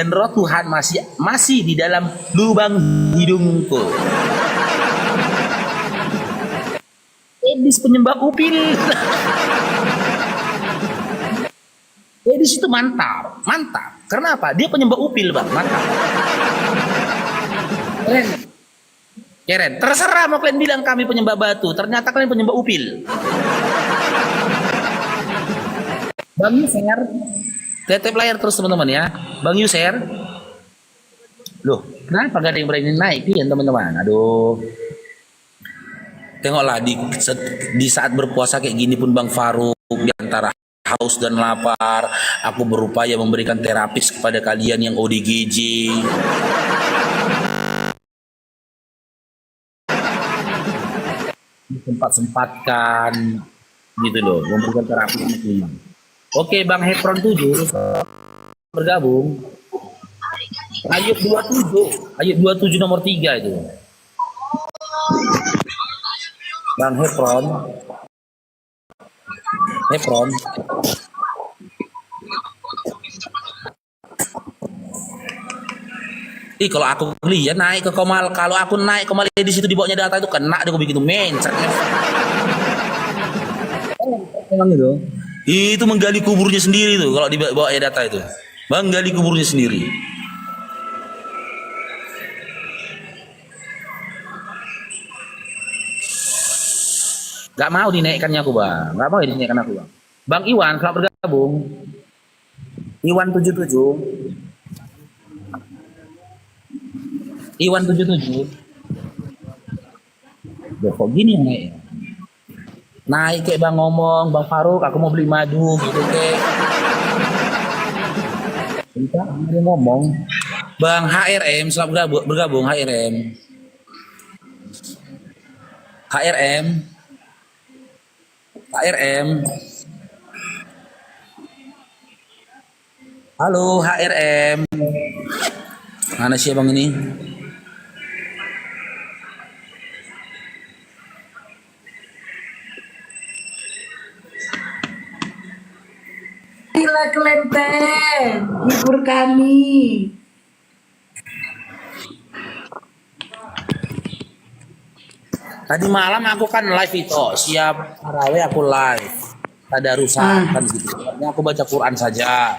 roh Tuhan masih di dalam lubang hidungku. Edis penyembah upil. Edis itu mantap. Kenapa? Dia penyembah upil, Bang. Mantap. Keren. Terserah mau kalian bilang kami penyembah batu. Ternyata kalian penyembah upil. Bang Yuser. Tetep layar terus teman-teman ya. Bang Yuser. Loh, kenapa gak ada yang berani naik ya teman-teman? Aduh. Tengoklah di saat berpuasa kayak gini pun Bang Faruk, di antara haus dan lapar, aku berupaya memberikan terapis kepada kalian yang ODGJ. Sempat-sempatkan gitu loh, memberikan terapi sama. Oke, Bang Hepron 7 bergabung. Ayub 27 nomor 3 itu. Bang Hepron. Kalau aku lihat naik ke Komal, kalau aku naik Komal di situ di bawahnya data itu kena deh, aku bikin mencet. Emang itu? Itu menggali kuburnya sendiri tuh kalau di bawahnya data itu. Menggali kuburnya sendiri. Gak mau dinaikkannya aku, Bang. Gak mau dinaikkan aku, Bang. Bang Iwan, selamat bergabung. Iwan 77. Loh, kok gini yang naik? Naik kayak Bang ngomong, Bang Faruk, aku mau beli madu gitu kayak. Entah, ada ngomong. Bang HRM, selamat bergabung HRM. Halo HRM. Mana sih Bang ini? Gila Kelenteng, hibur kami. Tadi malam aku kan live itu, siap tarawih aku live. Tadarusan kan gitu. Aku baca Quran saja.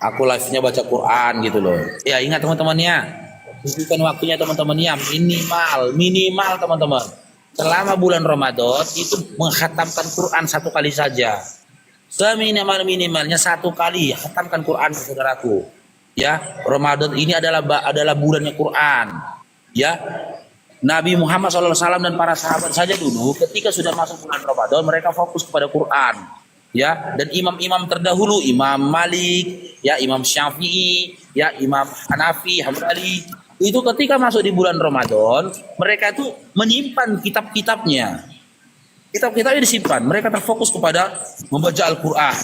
Aku live-nya baca Quran gitu loh. Ya ingat teman-temannya, tentukan waktunya teman-temannya minimal teman-teman. Selama bulan Ramadan itu menghatamkan Quran 1 kali saja. Seminimal-minimalnya 1 kali khatamkan Quran, saudaraku. Ya, Ramadan ini adalah bulannya Quran. Ya, Nabi Muhammad SAW dan para sahabat saja dulu ketika sudah masuk bulan Ramadan mereka fokus kepada Quran. Ya, dan imam-imam terdahulu, Imam Malik, ya Imam Syafi'i, ya Imam Hanafi, Hambali, itu ketika masuk di bulan Ramadan mereka itu menyimpan kitab-kitabnya. Kitab-kitabnya disimpan, mereka terfokus kepada membaca Al-Quran.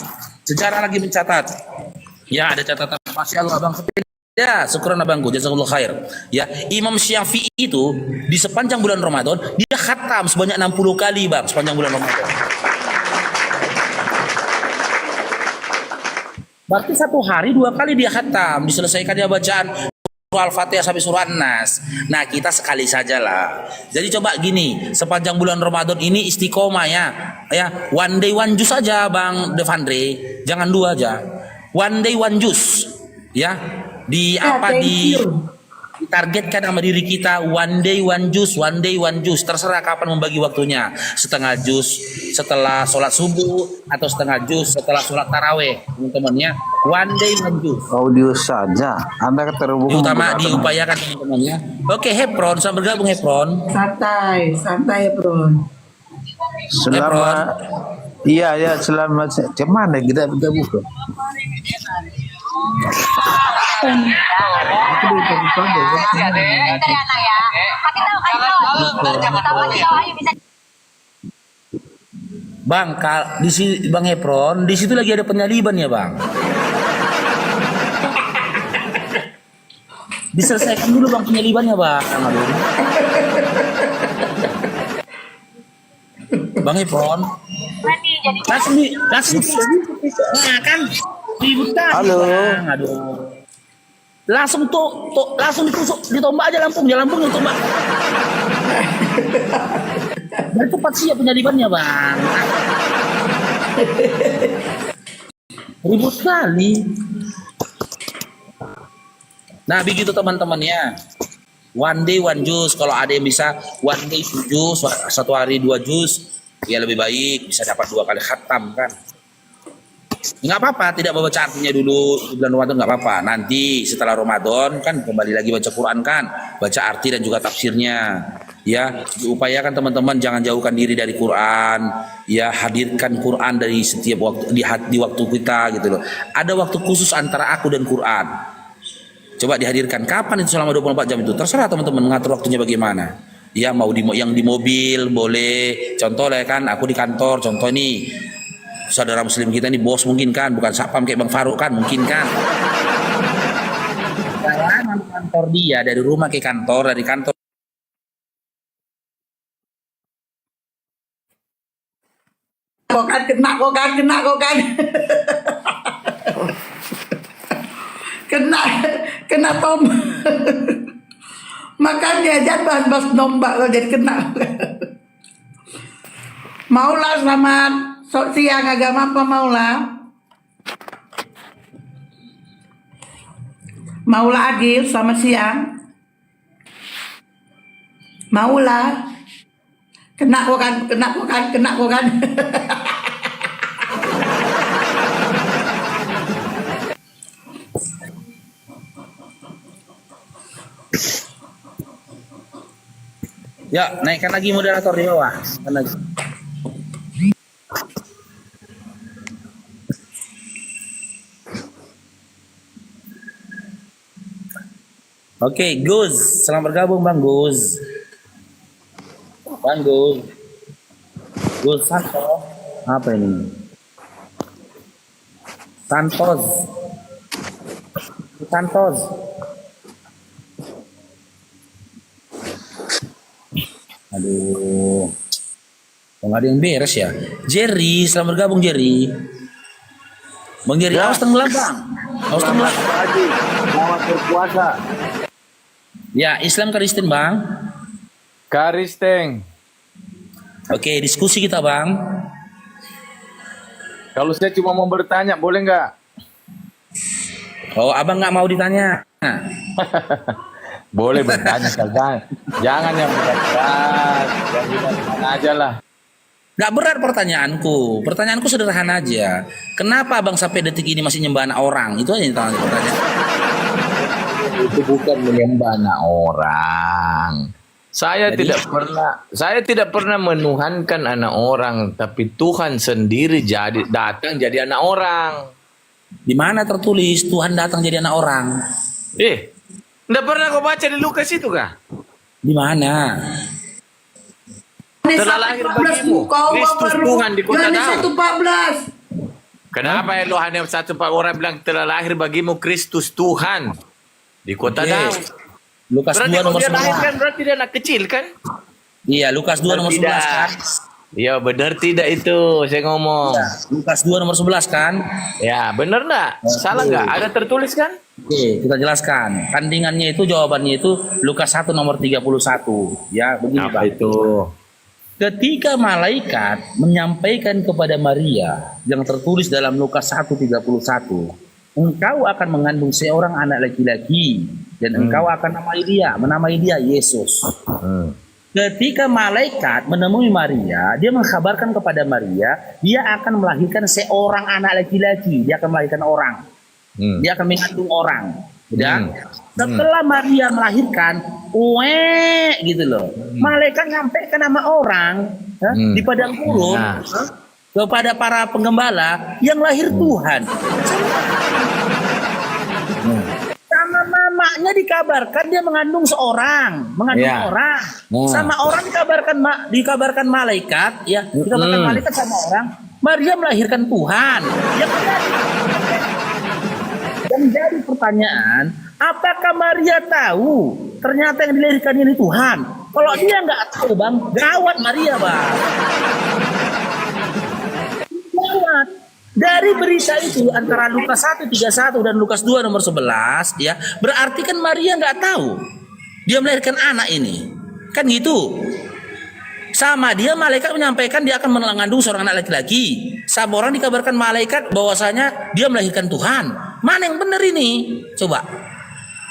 Sejarah lagi mencatat. Ya, ada catatan. Masya Allah, Bang. Ya, syukuran abangku, jazakallahu khair. Ya, Imam Syafi'i itu di sepanjang bulan Ramadan dia khatam sebanyak 60 kali, Bang, sepanjang bulan Ramadan. Berarti 1 hari 2 kali dia khatam, diselesaikan dia bacaan surah Al-Fatihah sampai surah An-Nas. Nah, kita sekali saja lah. Jadi coba gini, sepanjang bulan Ramadan ini istiqomah ya. Ya, one day one juice aja Bang Devandre. Jangan 2 aja. One day one juice. Ya. Ditargetkan sama diri kita one day one juice. Terserah kapan membagi waktunya, setengah jus setelah sholat subuh atau setengah jus setelah sholat taraweh, teman-teman ya. One day one juice audio saja Anda terhubung diupayakan teman-teman ya. Oke, Hepron, selamat bergabung Hepron. Santai Hepron. Selamat. Iya selamat. Cuman kita buka. Bang, di sini Bang Hepron, di situ lagi ada penyaliban ya, Bang. Diselesaikan dulu Bang penyalibannya, Bang. Bang Hepron. Kasih. Nah, kan ribut tadi. Halo. Bang. Aduh. Langsung langsung ditusuk, ditombak aja lampungnya tombak. Dan cepat siap penyalibannya bang. Ribut sekali. Nah begitu teman-teman ya. One day one jus. Kalau ada yang bisa one day 1 jus, 1 hari 2 jus, ya lebih baik bisa dapat 2 kali khatam kan. Nggak apa-apa, tidak baca artinya dulu di bulan Ramadan nggak apa-apa. Nanti setelah Ramadan kan kembali lagi baca Quran kan, baca arti dan juga tafsirnya. Ya, upayakan teman-teman jangan jauhkan diri dari Quran. Ya, hadirkan Quran dari setiap waktu di waktu kita gitu loh. Ada waktu khusus antara aku dan Quran. Coba dihadirkan. Kapan itu selama 24 jam itu? Terserah teman-teman mengatur waktunya bagaimana. Ya, mau yang di mobil boleh. Contoh lah kan, aku di kantor. Contoh nih, saudara muslim kita ini bos mungkin kan, bukan sapam kayak Bang Faruk kan, mungkin kan. Sekarang kantor dia dari rumah ke kantor, dari kantor. Kok kan kena kena tom. Makanya jangan bahas nombak lo jadi kena. Maula selamat siang, agama apa Maula? Maula Adil selamat siang. Maula kena kok kan. Ya, naikkan lagi moderator di bawah. Naikkan lagi. Oke, Gus. Selamat bergabung Bang Gus. Bang Gus. Gus Santos. Apa ini? Santos. Aduh. Nggak ada yang beres ya. Jerry, selamat bergabung Jerry. Bang Jerry, Ya. awas tenggelam Bang. Awas tenggelam. Haji, selamat berpuasa. Ya, Islam Kristen Bang. Karisteng. Oke, diskusi kita Bang. Kalau saya cuma mau bertanya, boleh nggak? Oh, abang nggak mau ditanya. Boleh bertanya, jangan yang berat-berat. Yang ringan aja lah. Nggak berat pertanyaanku. Pertanyaanku sederhana aja. Kenapa abang sampai detik ini masih nyembah anak orang? Itu aja yang pertanyaan. Itu bukan menyembah anak orang. Saya tidak pernah menuhankan anak orang, tapi Tuhan sendiri datang jadi anak orang. Di mana tertulis Tuhan datang jadi anak orang? Enggak pernah kau baca di Lukas itu kah? Di mana? Telah lahir bagimu Kristus Tuhan di kota Daud. 1:14. Kenapa Yohanes 1:4 orang bilang telah lahir bagimu Kristus Tuhan di kota Daud? Lukas 2 Berarti kalau nomor dia lahir 11. kan berarti dia anak kecil kan? Iya, Lukas 2 nomor 11 kan? Ya benar tidak itu saya ngomong. Ya, Lukas 2 nomor 11 kan? Ya benar enggak? Salah enggak? Ada tertulis kan? Oke, kita jelaskan. Tandingannya itu, jawabannya itu Lukas 1 nomor 31. Ya, begini Apa Bang. itu? Ketika malaikat menyampaikan kepada Maria yang tertulis dalam Lukas 1:31, engkau akan mengandung seorang anak laki-laki dan engkau akan menamai dia Yesus. Ketika malaikat menemui Maria, dia mengkabarkan kepada Maria, dia akan melahirkan seorang anak laki-laki, dia akan melahirkan orang. Dia akan mengandung orang. Dan setelah Maria melahirkan, gitu loh. Malaikat nyampaikan nama orang di padang gurun kepada para penggembala yang lahir Tuhan. Sama mamanya dikabarkan dia mengandung seorang, orang. Sama orang dikabarkan malaikat, ya, dikabarkan malaikat sama orang. Maria melahirkan Tuhan. Dan jadi pertanyaan, apakah Maria tahu ternyata yang dilahirkan ini Tuhan? Kalau dia nggak tahu Bang, gawat Maria Bang. Gawat. Dari berita itu antara Lukas 1:31 dan Lukas 2 nomor 11 ya, berarti kan Maria nggak tahu dia melahirkan anak ini. Kan gitu. Sama dia malaikat menyampaikan dia akan mengandung seorang anak laki-laki. Sama orang dikabarkan malaikat bahwasanya dia melahirkan Tuhan. Mana yang benar ini? Coba.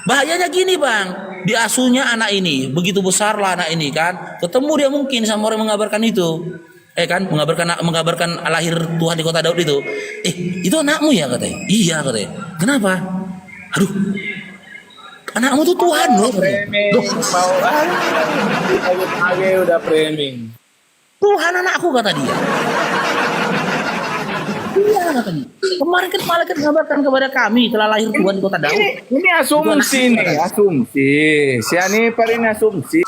Bahayanya gini bang, diasuhnya anak ini, begitu besarlah anak ini kan, ketemu dia mungkin sama orang yang mengabarkan itu, kan, mengabarkan lahir Tuhan di kota Daud itu, itu anakmu ya katanya, iya katanya, kenapa? Aduh, anakmu tuh Tuhan loh, Framing, mau udah framing. Tuhan anakku kata dia. Iya katanya. Kemarin kan malaikat mengabarkan kepada kami telah lahir Tuhan di kota Daud. Ini asumsi nih, asumsi. Si Ani paling asumsi.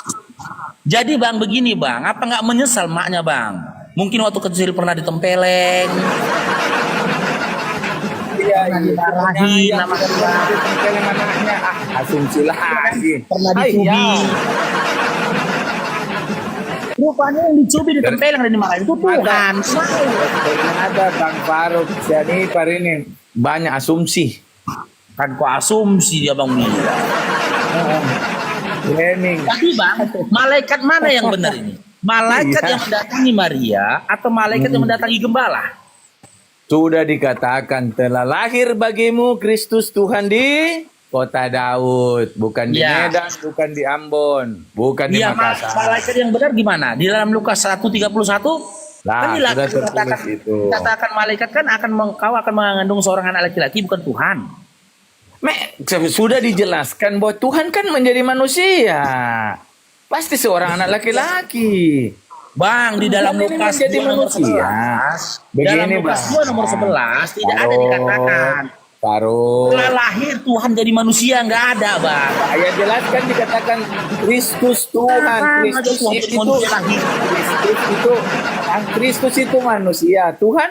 Jadi bang begini bang, apa nggak menyesal maknya bang? Mungkin waktu kecil pernah ditempeleng, Iya, dimarahi, nama ditempeleng anaknya. Asumsi lagi. pernah dicubit. Rupanya yang dicubit ditempeleng dan dimarahi itu Tuhan. Ada Bang Faruk, si Ani paling ini banyak asumsi. Kan kok asumsi dia bang Mila. Framing. Tapi bang, malaikat mana yang benar ini? Malaikat Iya. yang mendatangi Maria atau malaikat yang mendatangi gembala? Sudah dikatakan telah lahir bagimu Kristus Tuhan di kota Daud, bukan di Ya. Medan, bukan di Ambon, bukan di Iya, Makassar. malaikat yang benar gimana? Di dalam Lukas 1:31 Lah, kan sudah tertulis itu. dikatakan malaikat kan kau akan mengandung seorang anak laki-laki bukan Tuhan. Sudah dijelaskan bahwa Tuhan kan menjadi manusia. Pasti seorang anak laki-laki. Bang, di dalam Tuhan ini Lukas menjadi 2 nomor manusia. 11, Begini, dalam Lukas Bang. 2 nomor 11 tidak ada dikatakan Taruh. setelah lahir Tuhan jadi manusia, nggak ada, Bang. Ayat jelaskan dikatakan Kristus Tuhan. Kristus Tuhan itu manusia lahir. Kristus itu manusia. Tuhan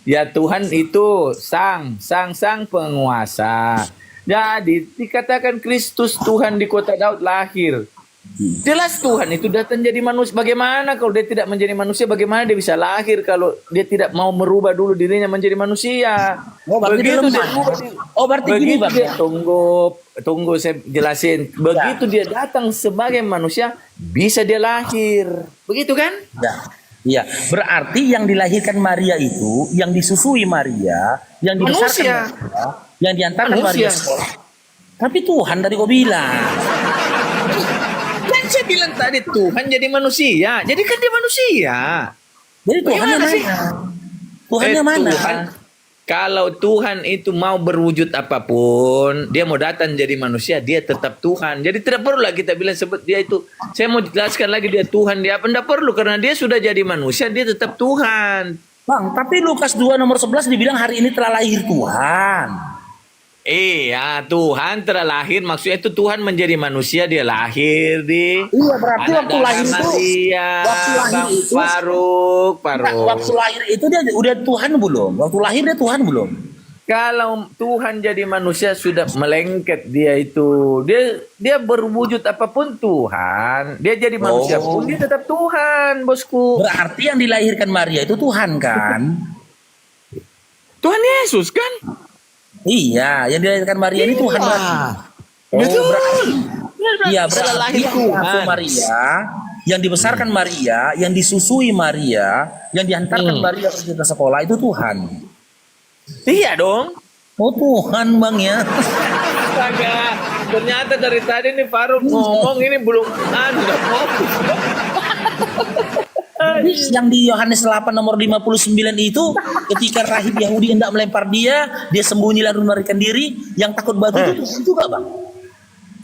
ya Tuhan itu sang penguasa. Jadi dikatakan Kristus Tuhan di kota Daud lahir. Jelas Tuhan itu datang jadi manusia. Bagaimana kalau dia tidak menjadi manusia? Bagaimana dia bisa lahir kalau dia tidak mau merubah dulu dirinya menjadi manusia? Oh, berarti dia lemah. Oh, berarti gini, Bang. Tunggu saya jelasin. Begitu dia datang sebagai manusia, bisa dia lahir. Begitu kan? Ya. Iya, berarti yang dilahirkan Maria itu, yang disusui Maria, yang dibesarkan Maria, yang diantarkan Maria sekolah. Tapi Tuhan tadi kau bilang. Kan saya bilang tadi Tuhan jadi manusia. Jadi kan dia manusia. Jadi Tuhannya Bagaimana sih? mana? Tuhannya mana? Tuhan, kalau Tuhan itu mau berwujud apapun, dia mau datang jadi manusia, dia tetap Tuhan. Jadi tidak perlu lah kita bilang sebut dia itu. Saya mau jelaskan lagi dia Tuhan, dia apa? Tidak perlu karena dia sudah jadi manusia, dia tetap Tuhan. Bang, tapi Lukas 2 nomor 11 dibilang hari ini telah lahir Tuhan. Iya, Tuhan telah lahir, maksudnya itu Tuhan menjadi manusia, dia lahir di Iya, berarti anak waktu lahir darah itu, Maria, waktu lahir Bang itu, Faruk. waktu lahir itu dia udah Tuhan belum? Waktu lahir dia Tuhan belum? Kalau Tuhan jadi manusia sudah melengket dia itu. Dia berwujud apapun Tuhan. Dia jadi manusia pun dia tetap Tuhan, bosku. Berarti yang dilahirkan Maria itu Tuhan kan? Tuhan Yesus kan? Iya, yang dilahirkan Maria ini Tuhan berarti. Betul. Iya, Setelah berarti lahir yang Tuhan. diasuh Maria, yang dibesarkan Maria, yang disusui Maria, yang diantarkan Maria ke kita sekolah itu Tuhan. Iya dong. Oh Tuhan bang ya. Astaga. Ternyata dari tadi nih Faruk ngomong ini belum udah fokus. Jadi yang di Yohanes 8 nomor 59 itu ketika rahib Yahudi hendak melempar dia sembunyi lalu melarikan diri, yang takut batu itu Tuhan juga bang.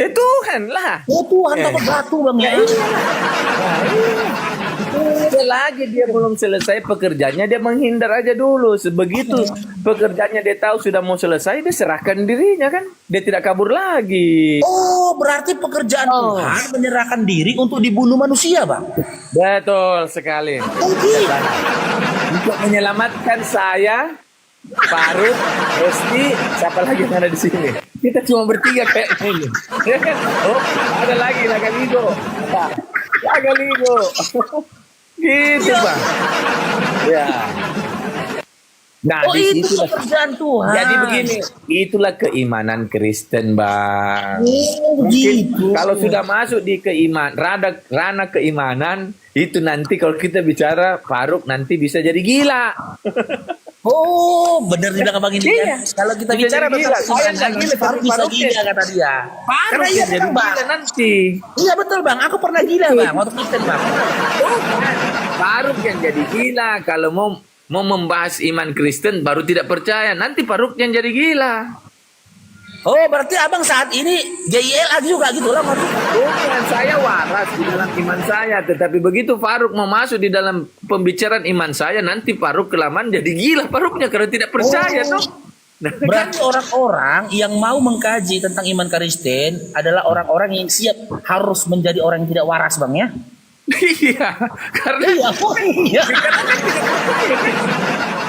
Tuhan lah. Oh Tuhan takut batu bang ya. Selagi dia belum selesai pekerjaannya, dia menghindar aja dulu. Sebegitu pekerjaannya dia tahu sudah mau selesai, dia serahkan dirinya kan. Dia tidak kabur lagi. Oh berarti pekerjaan Tuhan menyerahkan diri untuk dibunuh manusia bang. Betul sekali. Untuk menyelamatkan saya, Faruk, Esti, siapa lagi yang ada di sini? Kita cuma bertiga kayak ini. Oh, ada lagi Lagaligo. Lagaligo. Gitu, Bang. Ya. Nah, Oh itu disitulah. pekerjaan Tuhan. Jadi begini, itulah keimanan Kristen, Bang. Oh, Mungkin begitu. kalau sudah masuk di ranah keimanan, itu nanti kalau kita bicara Faruk nanti bisa jadi gila. Oh, benar tidak Bang ini kan? Kalau kita Bisa bicara jadi gila. tentang Saya iman, nggak gila, Faruk tapi bisa Faruk gila kata dia. Faruk Karena iya jadi betul, Bang. gila nanti. Iya betul Bang, aku pernah gila Bang, waktu Kristen Bang. Faruk yang jadi gila kalau mau membahas iman Kristen baru tidak percaya. Nanti Faruk yang jadi gila. Oh, berarti Abang saat ini JILA juga gitu lah Faruk. Bukan, saya waras di dalam iman saya. Tetapi begitu Faruk mau masuk di dalam pembicaraan iman saya, nanti Faruk kelamaan jadi gila Faruknya karena tidak percaya. Oh. Toh. Nah, Berarti orang-orang yang mau mengkaji tentang iman Kristen adalah orang-orang yang siap harus menjadi orang yang tidak waras Bang ya. iya, karena Iya, oh, iya.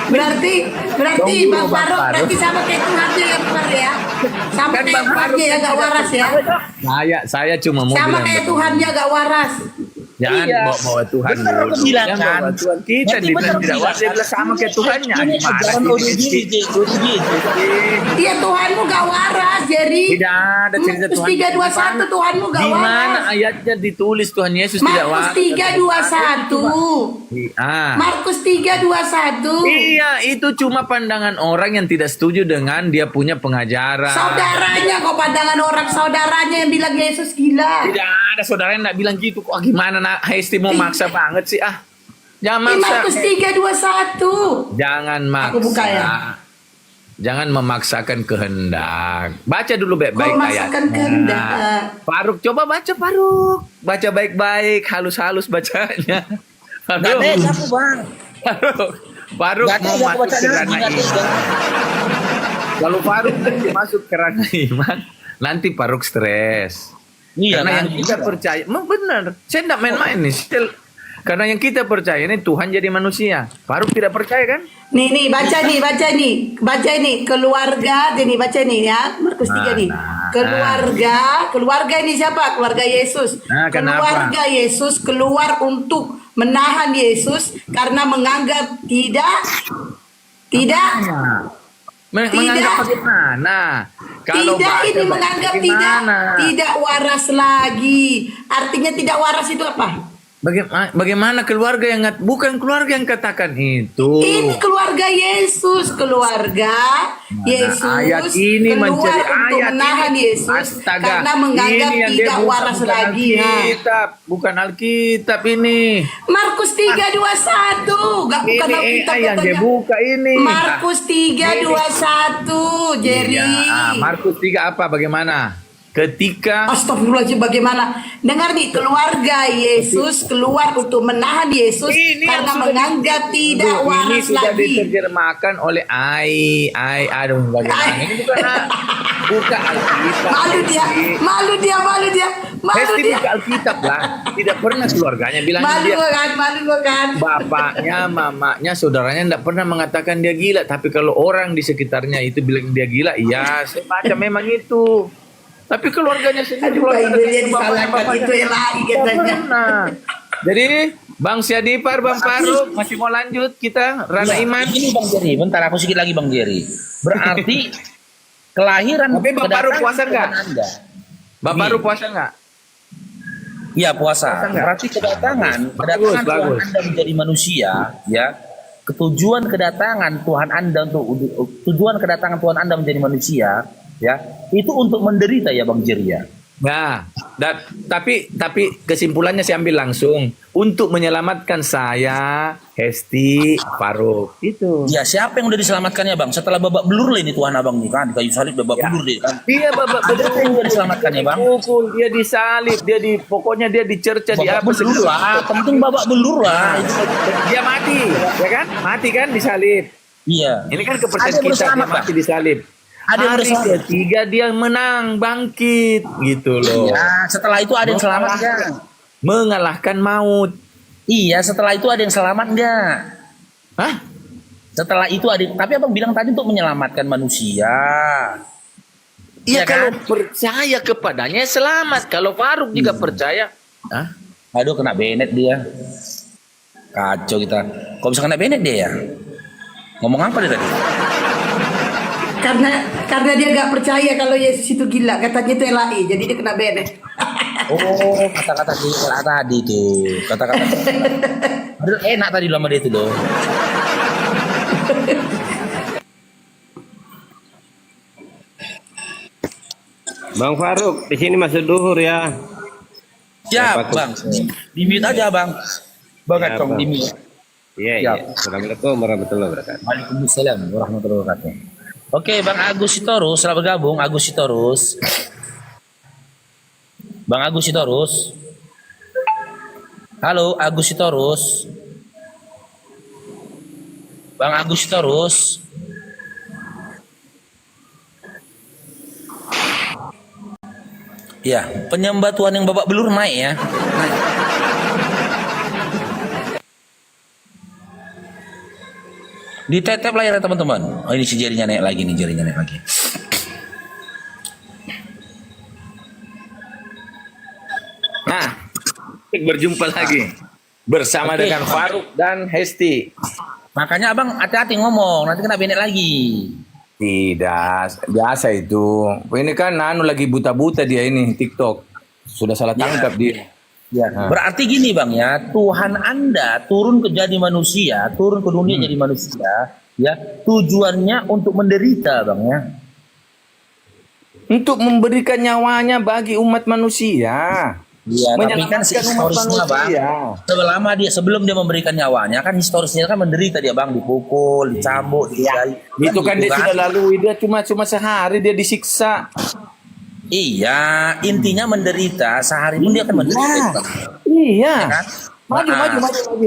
Berarti Tunggu, Bang Bang Faruk Faruk. berarti sama kayak Tuhannya ya Bang ya. Sama Kan kayak Bang Faruk Tuhannya ya gak waras ya. saya cuma mau Sama bilang kayak begini. Tuhannya gak waras. Jangan Iya. bawa Tuhan Benar dulu. aku bilang Jangan kan. bawa Tuhan kita Berarti di benar tidak aku waras. Dia bilang bilang sama kayak Tuhannya. Ini Gimana ajaran sih? ODGJ. Iya Tuhanmu gak waras Jerry. Tidak ada cerita Markus Tuhan. 3:21 Tuhanmu gak Di mana waras. ayatnya ditulis Tuhan Yesus tidak Markus waras? 3:21. Ah. Markus 3:21. Iya, itu cuma pandangan orang yang tidak setuju dengan dia punya pengajaran. Saudaranya kok pandangan orang saudaranya yang bilang Yesus gila. Tidak ada saudara yang tidak bilang gitu. Kok gimana nak Hesti mau maksa banget sih? Ah, jangan Ini maksa. Markus 3:21. Jangan maksa. Aku buka ya. Jangan memaksakan kehendak. Baca dulu baik-baik Memaksakan kehendak. Faruk, coba baca Faruk. Baca baik-baik, halus-halus bacanya. Gak Faruk, ada aku Bang. Faruk Gak ada mau aku masuk baca ke ranah nanti. iman. Kalau Faruk nanti masuk ke ranah iman, nanti Faruk stres. Iya Karena kan? yang kita percaya, memang benar. Saya tidak main-main nih. Karena yang kita percaya ini Tuhan jadi manusia. Faruk tidak percaya kan? Nih, baca nih, keluarga, nih baca nih ya, Markus 3 nih. Keluarga ini siapa? Keluarga Yesus. Nah, kenapa? Keluarga Yesus keluar untuk menahan Yesus karena menganggap tidak Menganggap bagaimana? Kalau tidak baca ini menganggap bagaimana? tidak waras lagi. Artinya tidak waras itu apa? Bagaimana keluarga yang bukan keluarga yang katakan itu? Ini keluarga Yesus, Yesus ayat ini keluar mencari untuk ayat menahan ini. Yesus Astaga, karena menganggap ini yang tidak dia bukan- waras bukan lagi. Nah. Alkitab, bukan Alkitab ini. Markus 3:21, enggak bukan Ini Alkitab yang dia katanya. buka ini. Markus 3:21, Jerry. Iya, Markus 3 apa? Bagaimana? Ketika Astagfirullahaladzim, bagaimana? Dengar nih, keluarga Yesus keluar untuk menahan Yesus Ini yang karena sudah menganggap tidak ini waras sudah lagi. diterjemahkan oleh aduh bagaimana ini buka Alkitab. Malu dia. Hesti buka Alkitab lah. Tidak pernah keluarganya bilang Malu dia gua kan. bapaknya, mamanya, saudaranya tidak pernah mengatakan dia gila. Tapi kalau orang di sekitarnya itu bilang dia gila, iya saya baca memang itu. Tapi keluarganya sendiri Aduh, keluarga dia bapaknya, disalahkan itu lagi tidak katanya. pernah. Jadi Bang Syadipar, Bang Faruk masih mau lanjut kita ranah Iya, iman. Ini Bang Jerry, bentar aku sedikit lagi Bang Jerry. Berarti kelahiran Tapi Bang Faruk kedatangan puasa nggak? Tuhan Anda. Bang Faruk puasa nggak? Iya puasa. nggak? Berarti kedatangan Bagus. Tuhan Anda menjadi manusia, ya. Tujuan kedatangan Tuhan Anda tujuan kedatangan Tuhan Anda menjadi manusia, ya. Itu untuk menderita ya Bang Jerry ya. Nah, tapi kesimpulannya saya ambil langsung untuk menyelamatkan saya, Hesti, Faruk. Itu. Ya siapa yang udah diselamatkannya Bang? Setelah babak belur lah ini Tuhan Abang nih kan di kayu salib babak belur deh kan. Dia babak Ada yang udah diselamatkan ya Bang? Pukul, dia disalib, pokoknya dia dicerca di Babak apa belur lah, penting babak belur lah. Dia mati, ya kan? Mati kan disalib. Iya. Ini kan Ada kepercayaan yang kita, berselamat, dia mati disalib. Ada yang Hari berselamat. ketiga dia menang, bangkit, gitu loh. Ya, setelah itu ada yang selamat enggak? Mengalahkan maut. Iya, setelah itu ada yang selamat enggak? Hah? Setelah itu ada, tapi Abang bilang tadi untuk menyelamatkan manusia. Iya Iya kalau kan? percaya kepadanya selamat. Kalau Faruk juga percaya, hah? Aduh, kena Bennett dia. Kacau kita. Kok bisa kena Bennett dia ya? Ngomong apa dia tadi? Karena dia gak percaya kalau Yesus itu gila, katanya itu LAI, jadi dia kena band. Oh, kata-kata gila tadi tuh. Kata-kata. Padahal enak tadi lama dia itu loh. Bang Faruk, di sini masuk duhur ya. Siap, Bang. Di mute aja, Bang. Bang Ya, Acong Bang. di mute. Iya, Siap. iya. Assalamualaikum warahmatullahi wabarakatuh. Waalaikumsalam warahmatullahi wabarakatuh. Oke, Bang Agus Sitorus, selamat bergabung. Agus Sitorus. Bang Agus Sitorus. Halo, Agus Sitorus. Bang Agus Sitorus. Ya, penyembah Tuhan yang babak belur naik ya. Naik. Ditetep layarnya teman-teman. Oh ini si jarinya naik lagi nih, jarinya naik lagi. Nah, berjumpa lagi bersama Oke. dengan Faruk dan Hesti. Makanya abang hati-hati ngomong, nanti kena benek lagi. Tidak, biasa itu. Ini kan lagi buta-buta dia ini TikTok. Sudah salah tangkap dia. Ya. Berarti gini bang ya, Tuhan Anda turun ke jadi manusia, turun ke dunia jadi manusia, ya tujuannya untuk menderita bang ya. Untuk memberikan nyawanya bagi umat manusia. Iya, tapi kan Menyelamatkan umat historisnya bang, manusia. sebelum dia memberikan nyawanya kan historisnya kan menderita dia bang, dipukul, dicambuk, dijahit. Itu kan dia sudah lalui, dia cuma sehari dia disiksa. Iya, intinya menderita, sehari pun dia akan menderita. Bang. Iya. Ya kan?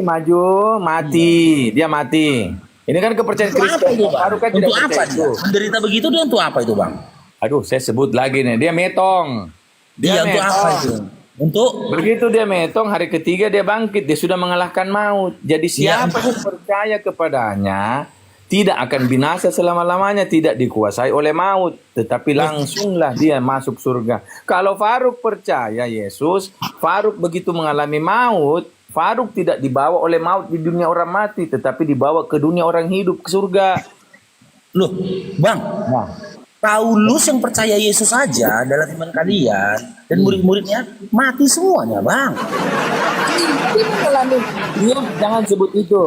Maju, mati. Dia mati. Ini kan kepercayaan Untuk apa Kristen. itu bang? Faruk kan tidak Untuk apa percaya dia? itu. Menderita begitu dia untuk apa itu bang? Aduh, saya sebut lagi nih. Dia metong. Dia untuk apa itu? Untuk Begitu dia metong, hari ketiga dia bangkit. Dia sudah mengalahkan maut. Jadi siapa yang percaya kepadanya tidak akan binasa selama-lamanya, tidak dikuasai oleh maut, tetapi langsunglah dia masuk surga. Kalau Faruk percaya Yesus, Faruk begitu mengalami maut, Faruk tidak dibawa oleh maut di dunia orang mati, tetapi dibawa ke dunia orang hidup, ke surga. loh, bang. Paulus yang percaya Yesus saja dalam iman kalian dan murid-muridnya mati semuanya, bang. Dia mengalami, dia jangan sebut itu.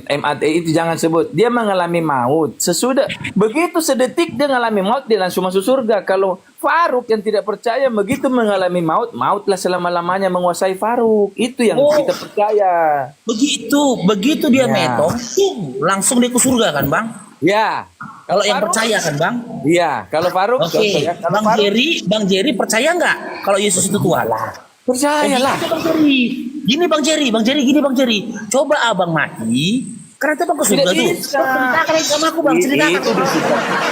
MAT itu jangan sebut. Dia mengalami maut. Sesudah begitu sedetik dia mengalami maut, dia langsung masuk surga. Kalau Faruk yang tidak percaya begitu mengalami maut, mautlah selama-lamanya menguasai Faruk. Itu yang kita percaya. Begitu dia Ya. metong, langsung dia ke surga kan, bang? Ya. Kalau yang Faruk- percaya kan, bang? Iya, kalau Faruk Oke, contoh ya, kalau bang Faruk Jerry percaya nggak kalau Yesus itu Tuhan? percayalah. Gitu, Bang Jerry. Gini Bang Jerry, gini Bang Jerry. Coba abang mati, karena itu bang ke surga Tidak tuh. bisa. Ceritakan sama aku bang, ceritakan.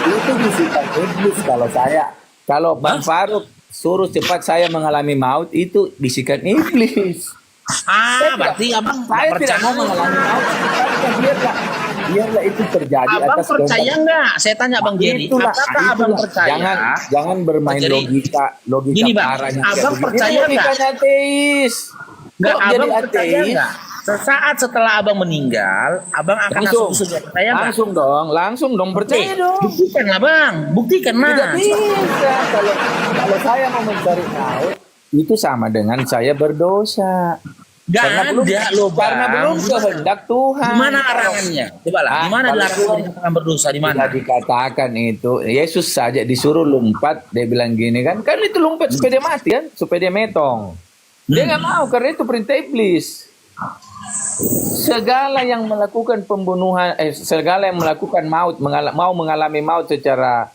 Itu bisikan iblis kalau saya. Kalau Bang Faruk suruh cepat saya mengalami maut, itu bisikan iblis. Berarti abang nggak Saya tidak percaya. mau mengalami maut. Biarlah itu terjadi Abang atas percaya kehendak. nggak? Saya tanya Bang Jerry, Itulah, apakah abang itulah. percaya? Jangan bermain Bang Jerry, logika Gini, Bang, parahnya. abang Ini percaya logikanya ateis. Nggak, Kok jadi abang percaya ateis? nggak? Sesaat setelah abang meninggal, abang akan masuk ke surga. Percaya nggak? Langsung dong, percaya Oke, dong. buktikan lah bang, buktikan Tidak mas. bisa. Kalau saya mau mencari maut, itu sama dengan saya berdosa. Nggak ada loh bang. Karena belum kehendak Tuhan. Di mana larangannya? Coba lah, di mana kalau larangan dikatakan berdosa? Di mana? Tidak dikatakan itu. Yesus saja disuruh lompat, dia bilang gini kan itu lompat supaya dia mati kan, supaya dia metong. Dia nggak mau karena itu perintah iblis. Segala yang melakukan pembunuhan, segala yang melakukan maut, mau mengalami maut secara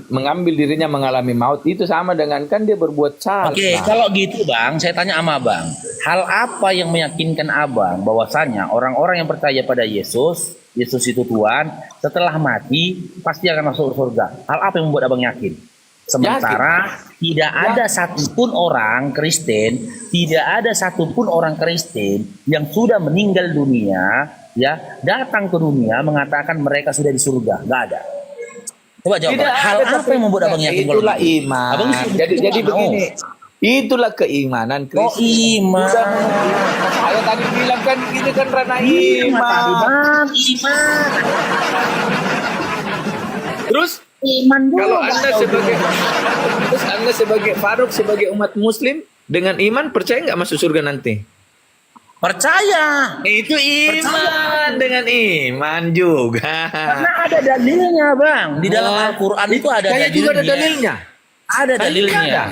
mengambil dirinya mengalami maut, itu sama dengan kan dia berbuat salah. Oke, kalau gitu bang, saya tanya sama abang, hal apa yang meyakinkan abang bahwasanya orang-orang yang percaya pada Yesus itu Tuhan, setelah mati pasti akan masuk surga? Hal apa yang membuat abang yakin? Sementara tidak ada satupun orang Kristen, yang sudah meninggal dunia, ya datang ke dunia mengatakan mereka sudah di surga, nggak ada. Coba jawab. Tidak Hal ada, apa yang membuat abang yakin kalau itulah begitu? iman. Abang Jadi begini, Itulah keimanan Oh Kristen. iman. Saya tadi bilang kan ini kan ranah Tadi iman. bang, iman. Terus Iman dulu. kalau Anda sebagai Faruk sebagai umat Muslim dengan iman percaya nggak masuk surga nanti? Percaya. Itu iman dengan iman juga. Karena ada dalilnya bang. Di dalam Al-Quran itu ada Saya dalilnya. juga ada dalilnya. Ada dalilnya.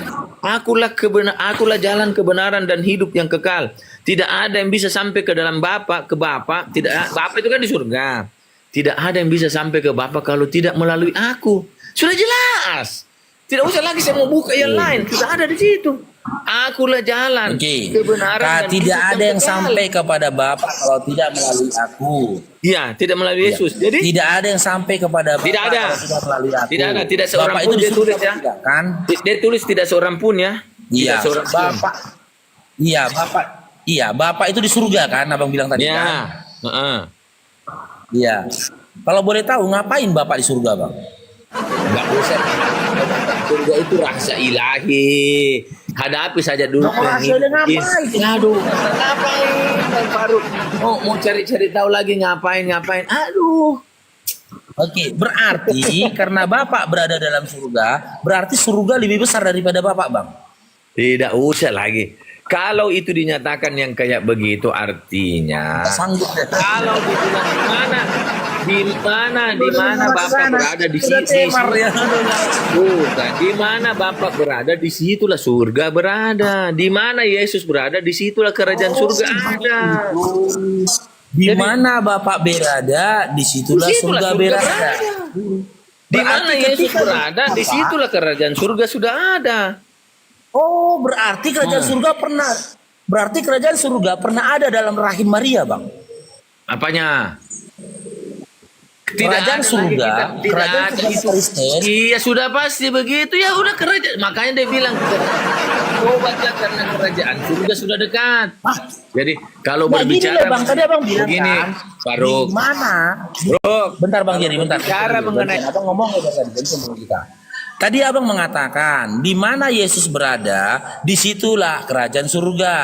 Akulah jalan kebenaran dan hidup yang kekal. Tidak ada yang bisa sampai ke dalam Bapa, tidak Bapa itu kan di surga. Tidak ada yang bisa sampai ke Bapa kalau tidak melalui aku. Sudah jelas. Tidak usah lagi saya mau buka yang lain. Sudah ada di situ. Akulah jalan kebenaran dan Tidak hidup ada yang kekal. sampai kepada Bapa kalau tidak melalui aku. Iya, tidak melalui Yesus. Jadi Tidak ada yang sampai kepada Bapa Tidak ada. kalau tidak melalui aku. Tidak ada, tidak seorang Bapak pun itu dia di surga tulis ya. tidak, kan? dia tulis tidak seorang pun ya. Iya, Tidak seorang pun. Bapak. Iya, Bapak. Iya, Bapak itu di surga kan, Abang bilang tadi kan? Ya. Heeh. Iya. Kalau boleh tahu ngapain Bapak di surga, Bang? Enggak usah. Surga itu rahasia ilahi. Hadapi saja dulu. Rahasia dia ngapain? Aduh, ngapain Bang Faruk? Mau cari-cari tahu lagi ngapain? Aduh. Oke, berarti karena Bapak berada dalam surga, berarti surga lebih besar daripada Bapak, Bang. Tidak usah lagi. Kalau itu dinyatakan yang kayak begitu artinya Sanggup deh. kalau dibilang di mana Bapak berada di Sudah situ. temar ya. Bukan, di mana Bapak berada di situlah surga berada. Di mana Yesus berada di situlah kerajaan surga ada. Di mana Bapak berada, disitulah surga berada. Di mana Berarti Yesus ketika berada di situlah kerajaan surga sudah ada. Oh, berarti kerajaan surga pernah. Berarti kerajaan surga pernah ada dalam rahim Maria, Bang. Apanya? Kerajaan ada surga, lagi, tidak kerajaan ada surga itu. Kristen. Iya sudah pasti begitu ya udah kerajaan. Makanya dia bilang obatlah karena kerajaan surga sudah dekat. Jadi kalau Nah, gini berbicara loh, Bang, tadi Abang bilang begini, kan, Faruk. di mana? Bro, Bentar Bang Jerry, bentar. Bicara mengenai- Abang ngomong ya tadi sebelum kita. Tadi Abang mengatakan, di mana Yesus berada, disitulah kerajaan surga.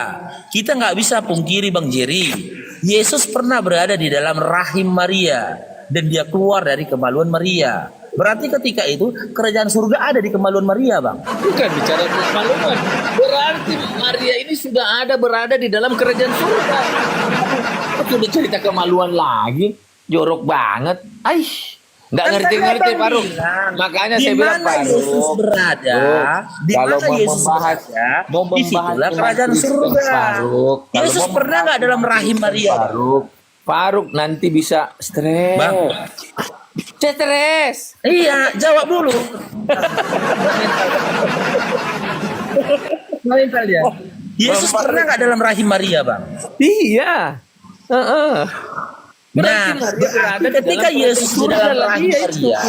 Kita nggak bisa pungkiri Bang Jerry, Yesus pernah berada di dalam rahim Maria dan dia keluar dari kemaluan Maria. Berarti ketika itu kerajaan surga ada di kemaluan Maria, Bang. bukan bicara kemaluan. Berarti Maria ini sudah ada berada di dalam kerajaan surga. Kok udah cerita kemaluan lagi? Jorok banget. Nggak Kan ngerti-ngerti tadi Abang Faruk. bilang, Makanya di saya bilang mana Yesus Faruk. berada, di Kalau mana mau Yesus membahas, berada, mau membahas disitulah umat kerajaan Kristen, surga. Faruk. Kalau Yesus mau pernah nggak dalam rahim Maria? Faruk nanti bisa stres. Bang. Stres. Iya, jawab dulu. Mental ya. Yesus pernah nggak dalam rahim Maria, Bang? Iya. Heeh. Nah, berarti ketika Yesus di dalam rahim Maria,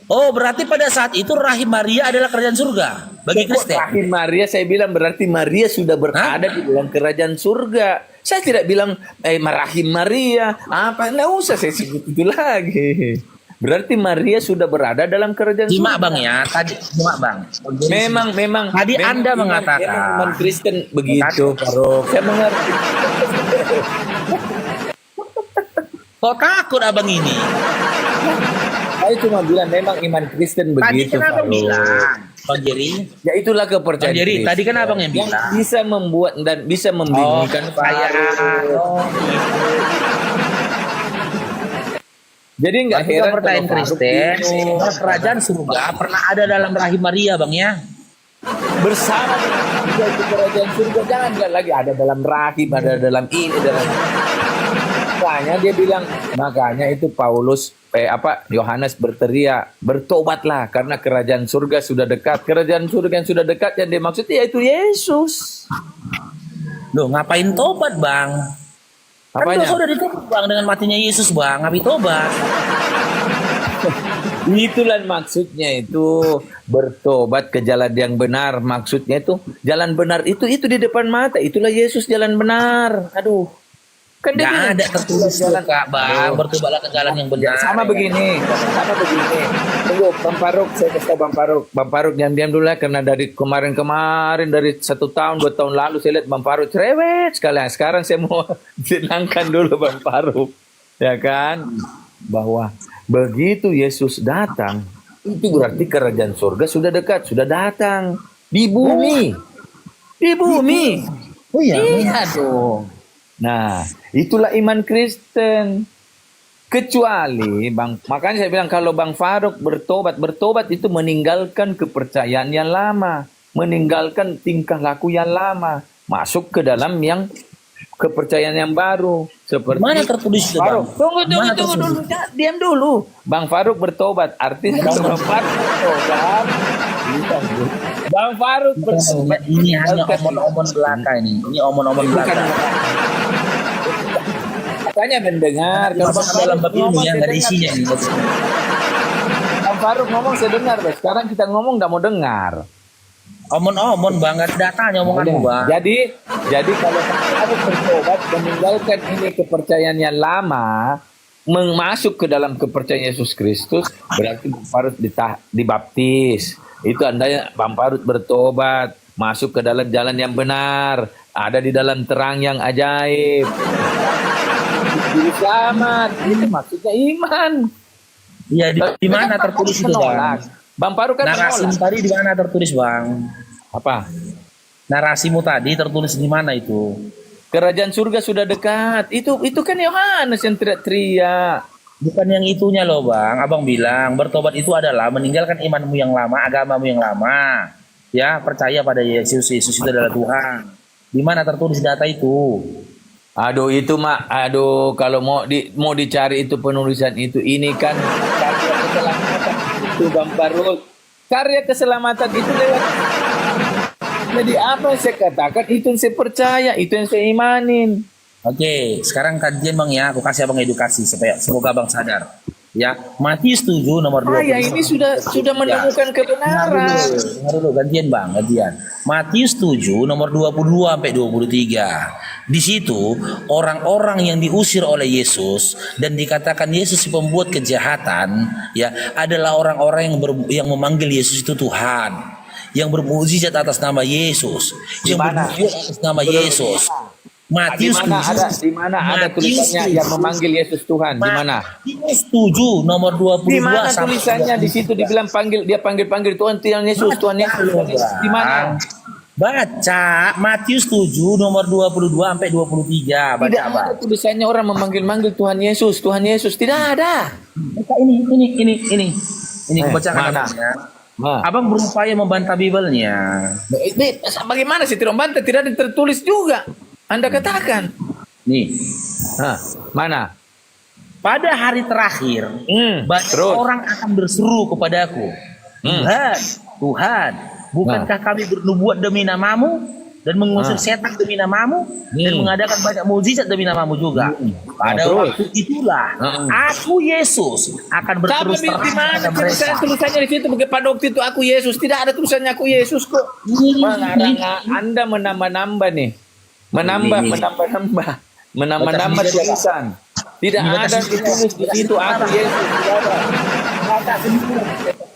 oh berarti pada saat itu rahim Maria adalah kerajaan surga bagi Kristen. Rahim Maria saya bilang berarti Maria sudah berada di dalam kerajaan surga. Saya tidak bilang rahim Maria. Apa? Nggak usah saya sebut itu lagi. Berarti Maria sudah berada dalam kerajaan Simak surga. Bang ya, tadi simak Bang. Memang. Tadi memang Anda mengatakan. memang iman Kristen begitu. Saya mengerti. Kok takut Abang ini? Saya cuma bilang memang iman Kristen Tadi begitu. kan Abang Faruk. bilang, Bang Jerry. Ya itulah Bang kepercayaan. Jerry, Kristen. tadi kan Abang yang bilang. bisa membuat dan bisa membingungkan saya. Faruk. Jadi nggak Berarti heran pertanyaan kalau Faruk Kristen, bingung. bahwa kerajaan surga pernah ada dalam rahim Maria, Bang ya. Bersama dengan juga itu kerajaan surga jangan nggak lagi ada dalam rahim, ada dalam ini, dalam makanya dia bilang, makanya itu Paulus Yohanes berteriak, bertobatlah karena kerajaan surga sudah dekat. Kerajaan surga yang sudah dekat yang dimaksud yaitu Yesus. Loh, ngapain tobat, Bang? Kan Apanya? dosa udah ditutup, Bang, dengan matinya Yesus, Bang. Ngapain tobat? Itulah maksudnya itu bertobat ke jalan yang benar. Maksudnya itu jalan benar itu di depan mata. Itulah Yesus jalan benar. Aduh. Kan dia Nggak bilang, ada tertulis tuh, Kak, Bang. Bertobatlah ke jalan yang benar. sama begini. Tunggu, Bang Faruk, saya kasih tahu Bang Faruk. Bang Faruk diam-diam dulu ya, karena dari kemarin-kemarin, dari 1 tahun, 2 tahun lalu, saya lihat Bang Faruk cerewet sekali. Sekarang saya mau senangkan dulu Bang Faruk. Ya kan? Bahwa begitu Yesus datang, itu berarti kerajaan surga sudah dekat, sudah datang. Di bumi. Di bumi. Oh iya. Iya dong. Nah, itulah iman Kristen. Kecuali makanya saya bilang kalau Bang Faruk bertobat itu meninggalkan kepercayaan yang lama, meninggalkan tingkah laku yang lama, masuk ke dalam yang kepercayaan yang baru. Seperti Mana tertulis itu, Faruk. Bang? Tunggu dulu, diam dulu. Bang Faruk bertobat, artinya Bang Faruk bertobat. Bang Faruk bertobat. Ini hanya omon-omon belaka ini. Ini omon-omon belaka. Makanya mendengar. Kalau Bang Dalam Faruk bab ilmu ngomong, yang saya ada dengar. isinya ini. Bang Faruk ngomong saya dengar, Bang. Sekarang kita ngomong nggak mau dengar. Omon-omon, Bang. Nggak ada datanya omonganmu, Bang. Jadi kalau Bang Faruk bertobat meninggalkan ini kepercayaan yang lama, masuk ke dalam kepercayaan Yesus Kristus, berarti Bang Faruk dibaptis. Itu andanya Bang Faruk bertobat, masuk ke dalam jalan yang benar, ada di dalam terang yang ajaib. Jadi selamat, itu maksudnya iman. Iya, di mana Kan Bang tertulis Faruk itu, menolak. Bang? Bang Faruk kan Narasimu menolak. tadi di mana tertulis, Bang? Apa? Narasimu tadi tertulis di mana itu? Kerajaan surga sudah dekat. Itu kan Yohanes yang teriak-teriak. Bukan yang itunya loh, Bang. Abang bilang bertobat itu adalah meninggalkan imanmu yang lama, agamamu yang lama. Ya, percaya pada Yesus. Yesus itu adalah Tuhan. Di mana tertulis data itu? Aduh itu mak, kalau mau dicari itu penulisan itu, ini kan karya keselamatan itu Bang Faruk. Karya keselamatan itu lewat. Jadi apa yang saya katakan itu yang saya percaya, itu yang saya imanin. Oke, sekarang kajian, Bang, ya. Aku kasih Abang edukasi supaya semoga Abang sadar. Ya, Matius 7 nomor 20. Saya ini sudah menemukan kebenaran. Dengar dulu, gantian, Bang, gantian. Matius 7 nomor 22 sampai 23. Di situ orang-orang yang diusir oleh Yesus dan dikatakan Yesus si pembuat kejahatan, ya, adalah orang-orang yang memanggil Yesus itu Tuhan, yang bermukjizat atas nama Yesus, yang bermujizat atas nama Yesus. Matius Di mana ada tulisannya yang memanggil Yesus Tuhan? Di mana? Matius 7 nomor 22 Di mana sampai tulisannya? Di situ dibilang panggil Tuhan Yesus, Tuhan Yesus. Di mana? Baca Matius 7 nomor 22 sampai 23. Baca, Tidak Bang. ada tulisannya orang memanggil Tuhan Yesus, Tuhan Yesus. Tidak ada. Baca ini. Ini aku bacakan mana? namanya. Nah. Abang berupaya membantah Bibelnya. Bagaimana sih tidak membantah? Tidak ada tertulis juga. Anda katakan. Nih, Hah, mana? pada hari terakhir banyak terus. orang akan berseru kepadaku, Tuhan, bukankah kami bernubuat demi namamu dan mengusir setan demi namamu dan mengadakan banyak mukjizat demi namamu juga? Pada terus. waktu itulah aku Yesus akan berterus Tapi terang di mana kepada mereka. tulisannya di situ? Pada waktu itu aku Yesus. Tidak ada tulisannya aku Yesus kok. Anda menambah-nambah nih. Menambah tulisan. Tidak ada ditulis di situ aku Yesus.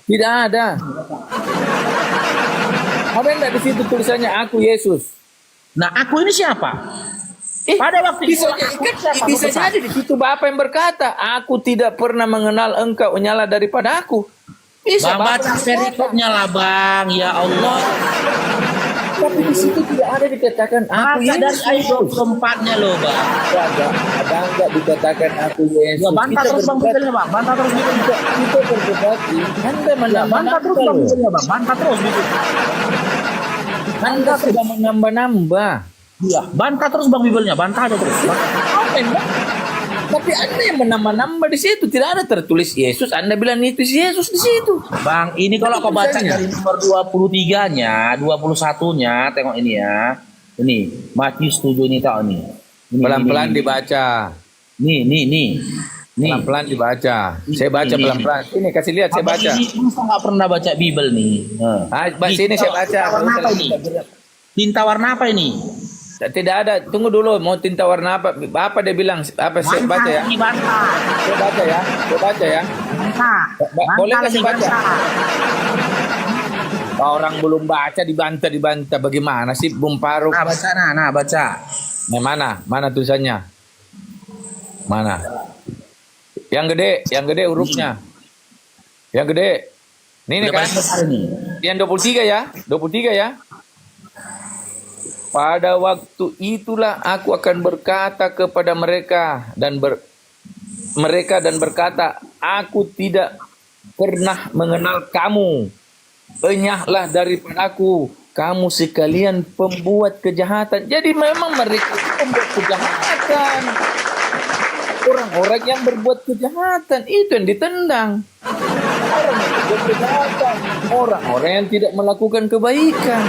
Tidak ada. Ada enggak di situ tulisannya aku Yesus? Nah, aku ini siapa? Pada waktu itu bisa jadi di situ Bapak yang berkata, aku tidak pernah mengenal engkau, nyala daripada aku. Bisa Bang, baca perikopnya lah, Bang. Ya Allah. Tapi di situ tidak ada dikatakan aku Baca dari Yesus. ayat 24-nya loh, Bang. Ada enggak dikatakan aku Yesus? Ya, bantah terus, Bang, Bibelnya, Bang. Bantah terus Bibelnya. Kita berdebat. Anda Bantah terus, Bang, Bibelnya, Bang. Bantah terus Bibelnya. Anda sudah menambah-nambah. Iya, bantah terus, Bang, Bibelnya. Bantah aja terus. Apa yang Tapi Anda yang menambah-nambah di situ, tidak ada tertulis Yesus. Anda bilang itu Yesus di situ. Bang, ini kalau kau baca dari nomor 23-nya, 21-nya, tengok ini ya. Ini, Matius 7 ini tahu nih. Pelan-pelan dibaca. Nih. Pelan-pelan dibaca. Saya baca pelan-pelan. Ini kasih lihat saya Abang baca. ini masa nggak pernah baca Bibel nih. Sini saya baca. Tinta warna apa ini? Tinta warna apa ini? Tidak ada. Tunggu dulu, mau tinta warna apa? Apa dia bilang? Apa saya baca ya? Lagi bantah. Saya baca ya. Saya baca ya. Bantah. Boleh Bantah kasih lagi baca? bantah. Orang belum baca dibantah. Bagaimana sih, Bung Faruk? Nah, baca nah, baca. Nah, mana tulisannya? Mana? Yang gede hurufnya. Yang gede. Ini Udah kan? paling besar ini. Yang 23 ya? 23 ya? Pada waktu itulah aku akan berkata kepada mereka dan berkata, aku tidak pernah mengenal kamu. Enyahlah daripadaku, kamu sekalian pembuat kejahatan. Jadi memang mereka pembuat kejahatan. Orang-orang yang berbuat kejahatan itu yang ditendang. Orang yang berbuat kejahatan, orang-orang yang tidak melakukan kebaikan.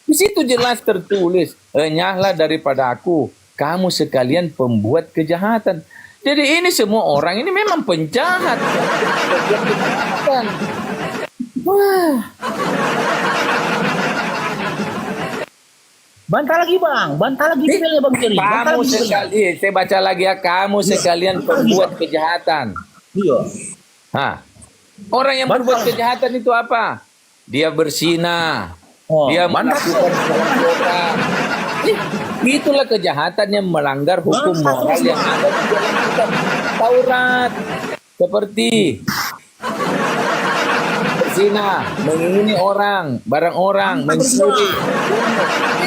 Di situ jelas tertulis, enyahlah daripada aku, kamu sekalian pembuat kejahatan. Jadi ini semua orang ini memang penjahat. Berbuat kejahatan. Wah. Bantah lagi bang. Bantah lagi emailnya bang Jerry. Bantah Kamu lagi emailnya. sekalian, saya baca lagi ya, kamu sekalian pembuat kejahatan. Iya. Hah. Orang yang berbuat kejahatan itu apa? Dia bersinah. Oh, Dia bantah. melakukan orang. Itulah kejahatan yang melanggar hukum moral yang ada di dalam kitab Taurat. Seperti berzina, mengingini orang, barang orang, mencuri.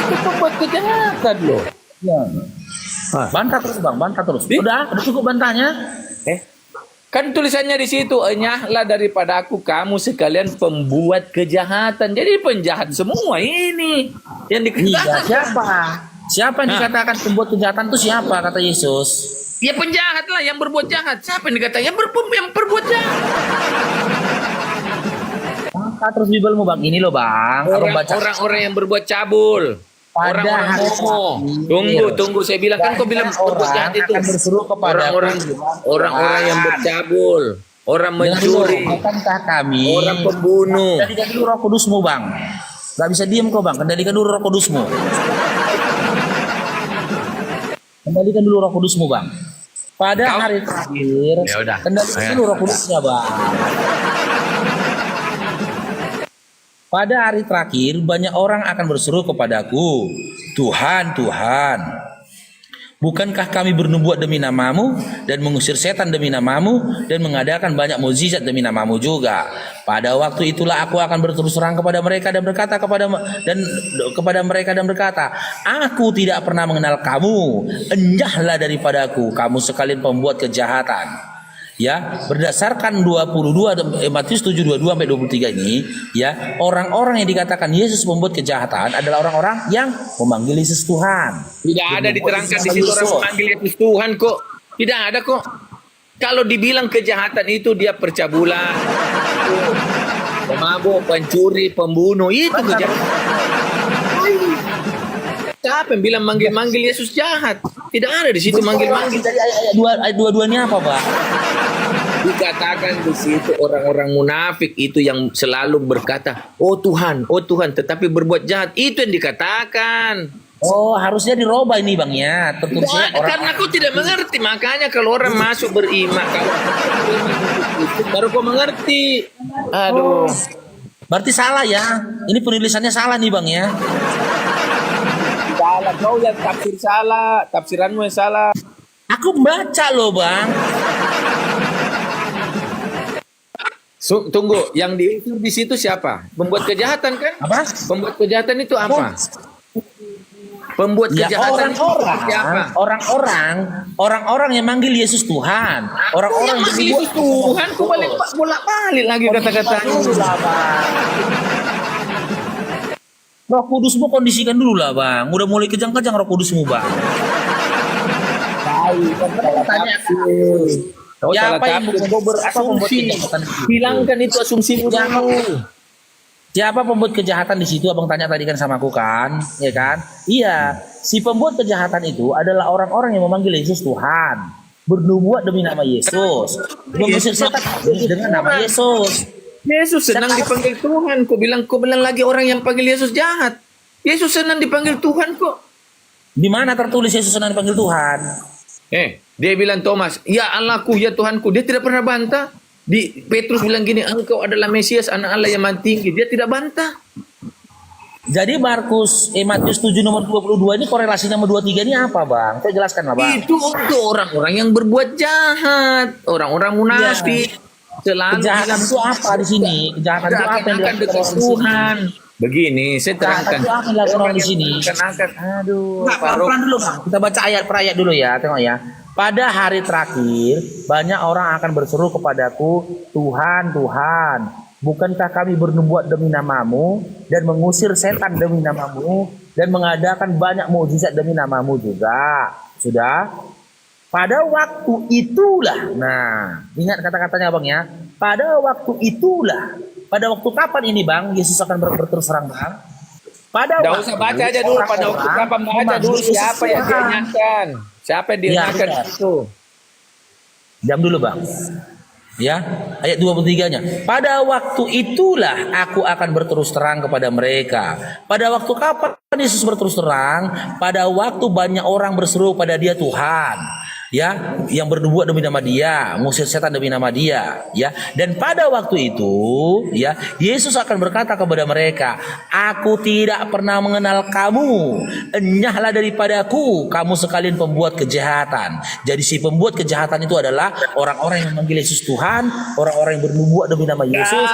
Itu pembuat kejahatan loh. Iya. Hah. Bantah terus bang. Bantah terus. Udah cukup bantahnya. Kan tulisannya di situ, enyahlah daripada aku, kamu sekalian pembuat kejahatan. Jadi penjahat semua ini yang Iya, dikatakan. siapa? Siapa yang dikatakan pembuat kejahatan itu siapa kata Yesus? Ya penjahat lah yang berbuat jahat. Siapa yang dikatakan yang berbuat jahat? Bantah terus Bibelmu bang. Ini loh bang. Abang baca. Orang-orang yang berbuat cabul. Pada Orang-orang hari homo. terakhir. Tunggu. Saya bilang kan kau bilang berbuat jahat itu. akan berseru kepada Orang-orang yang bercabul. Orang mencuri. Bukankah kami Orang pembunuh. kendalikan dulu Roh Kudusmu bang. Gak bisa diem kok bang. Kendalikan dulu Roh Kudusmu. Kendalikan dulu Roh Kudusmu bang. Pada Kau- hari terakhir, Ya udah. kendalikan dulu Roh Kudusnya bang. Pada hari terakhir banyak orang akan berseru kepadaku, Tuhan, Tuhan, bukankah kami bernubuat demi namamu dan mengusir setan demi namamu dan mengadakan banyak mukjizat demi namamu juga. Pada waktu itulah aku akan berterus terang kepada mereka dan berkata kepada mereka dan berkata, aku tidak pernah mengenal kamu, enyahlah daripadaku, kamu sekalian pembuat kejahatan. Ya, berdasarkan Matius 7:22 sampai 23 ini, ya, orang-orang yang dikatakan Yesus membuat kejahatan adalah orang-orang yang memanggil Yesus Tuhan. Tidak ada diterangkan di situ orang memanggil Yesus Tuhan kok. Tidak ada kok. Kalau dibilang kejahatan itu dia percabulan, pemabuk, pencuri, pembunuh, itu kejahatan. Siapa yang bilang manggil-manggil Yesus jahat? Tidak ada di situ manggil-manggil. Dari ayat 22 ini apa, Pak? Dikatakan di situ orang-orang munafik itu yang selalu berkata, oh Tuhan, tetapi berbuat jahat. Itu yang dikatakan. Oh, harusnya dirubah ini, Bang ya. Tertulisnya orang Karena kau tidak mengerti. Makanya kalau orang masuk beriman, kalau baru kau mengerti. Aduh. berarti salah ya. Ini penulisannya salah nih, Bang ya. Salah, kau yang tafsir salah. Tafsiranmu yang salah. Aku baca loh, Bang. Tunggu, yang diukur di situ siapa? Pembuat kejahatan kan? Apa? Pembuat kejahatan itu apa? Pembuat Ya, kejahatan itu siapa? orang-orang yang manggil Yesus Tuhan. Orang-orang yang manggil Yesus Tuhan, kau bolak-balik lagi kata-katanya. Roh Kudusmu kondisikan dulu lah, Bang. Udah mulai kejang-kejang Roh Kudusmu, Bang. Tanya Kau salah siapa yang tafsir. membuat Berasumsi. kejahatan itu? Hilangkan itu asumsi dulu. Siapa pembuat kejahatan di situ? Abang tanya tadi kan sama aku kan, ya kan? Iya, si pembuat kejahatan itu adalah orang-orang yang memanggil Yesus Tuhan, bernubuat demi nama Yesus, mengusir setan dengan nama Yesus. Yesus senang dipanggil Tuhan. Kau bilang lagi orang yang panggil Yesus jahat. Yesus senang dipanggil Tuhan kok. Di mana tertulis Yesus senang dipanggil Tuhan? Dia bilang Thomas, ya Allahku, ya Tuhanku. Dia tidak pernah bantah. Petrus bilang gini, engkau adalah Mesias, anak Allah yang maha tinggi. Dia tidak bantah. Jadi Matius 7 nomor 22 ini korelasinya sama 23 ini apa, Bang? Saya jelaskan lah, Bang. Itu untuk orang-orang yang berbuat jahat, orang-orang munafik. Selalu Kejahatan itu apa di sini? Kejahatan itu apa yang akan dilakukan dekat orang di sini? Tuhan. Begini, saya terangkan. Kejahatan itu apa yang dilakukan orang di sini? Aduh, Nah, pelan-pelan dulu, Bang. Kita baca ayat per ayat dulu ya, tengok ya. Pada hari terakhir, banyak orang akan berseru kepadaku, Tuhan, Tuhan, bukankah kami bernubuat demi namamu, dan mengusir setan demi namamu, dan mengadakan banyak mukjizat demi namamu juga. Sudah? Pada waktu itulah, nah, ingat kata-katanya Bang ya. Pada waktu itulah, pada waktu kapan ini Bang, Yesus akan berterus terang Bang? Pada Nggak usah baca aja dulu, pada waktu kapan baca dulu siapa yang diingatkan. Siapa yang diingatkan Ya, itu? Jam dulu Bang. Ya, ayat 23-nya. Pada waktu itulah aku akan berterus terang kepada mereka. Pada waktu kapan Yesus berterus terang? Pada waktu banyak orang berseru pada dia Tuhan. Ya, yang bernubuat demi nama dia, mengusir setan demi nama dia, ya. Dan pada waktu itu, ya, Yesus akan berkata kepada mereka, aku tidak pernah mengenal kamu, enyahlah daripadaku, kamu sekalian pembuat kejahatan. Jadi si pembuat kejahatan itu adalah orang-orang yang memanggil Yesus Tuhan, orang-orang yang bernubuat demi nama Yesus,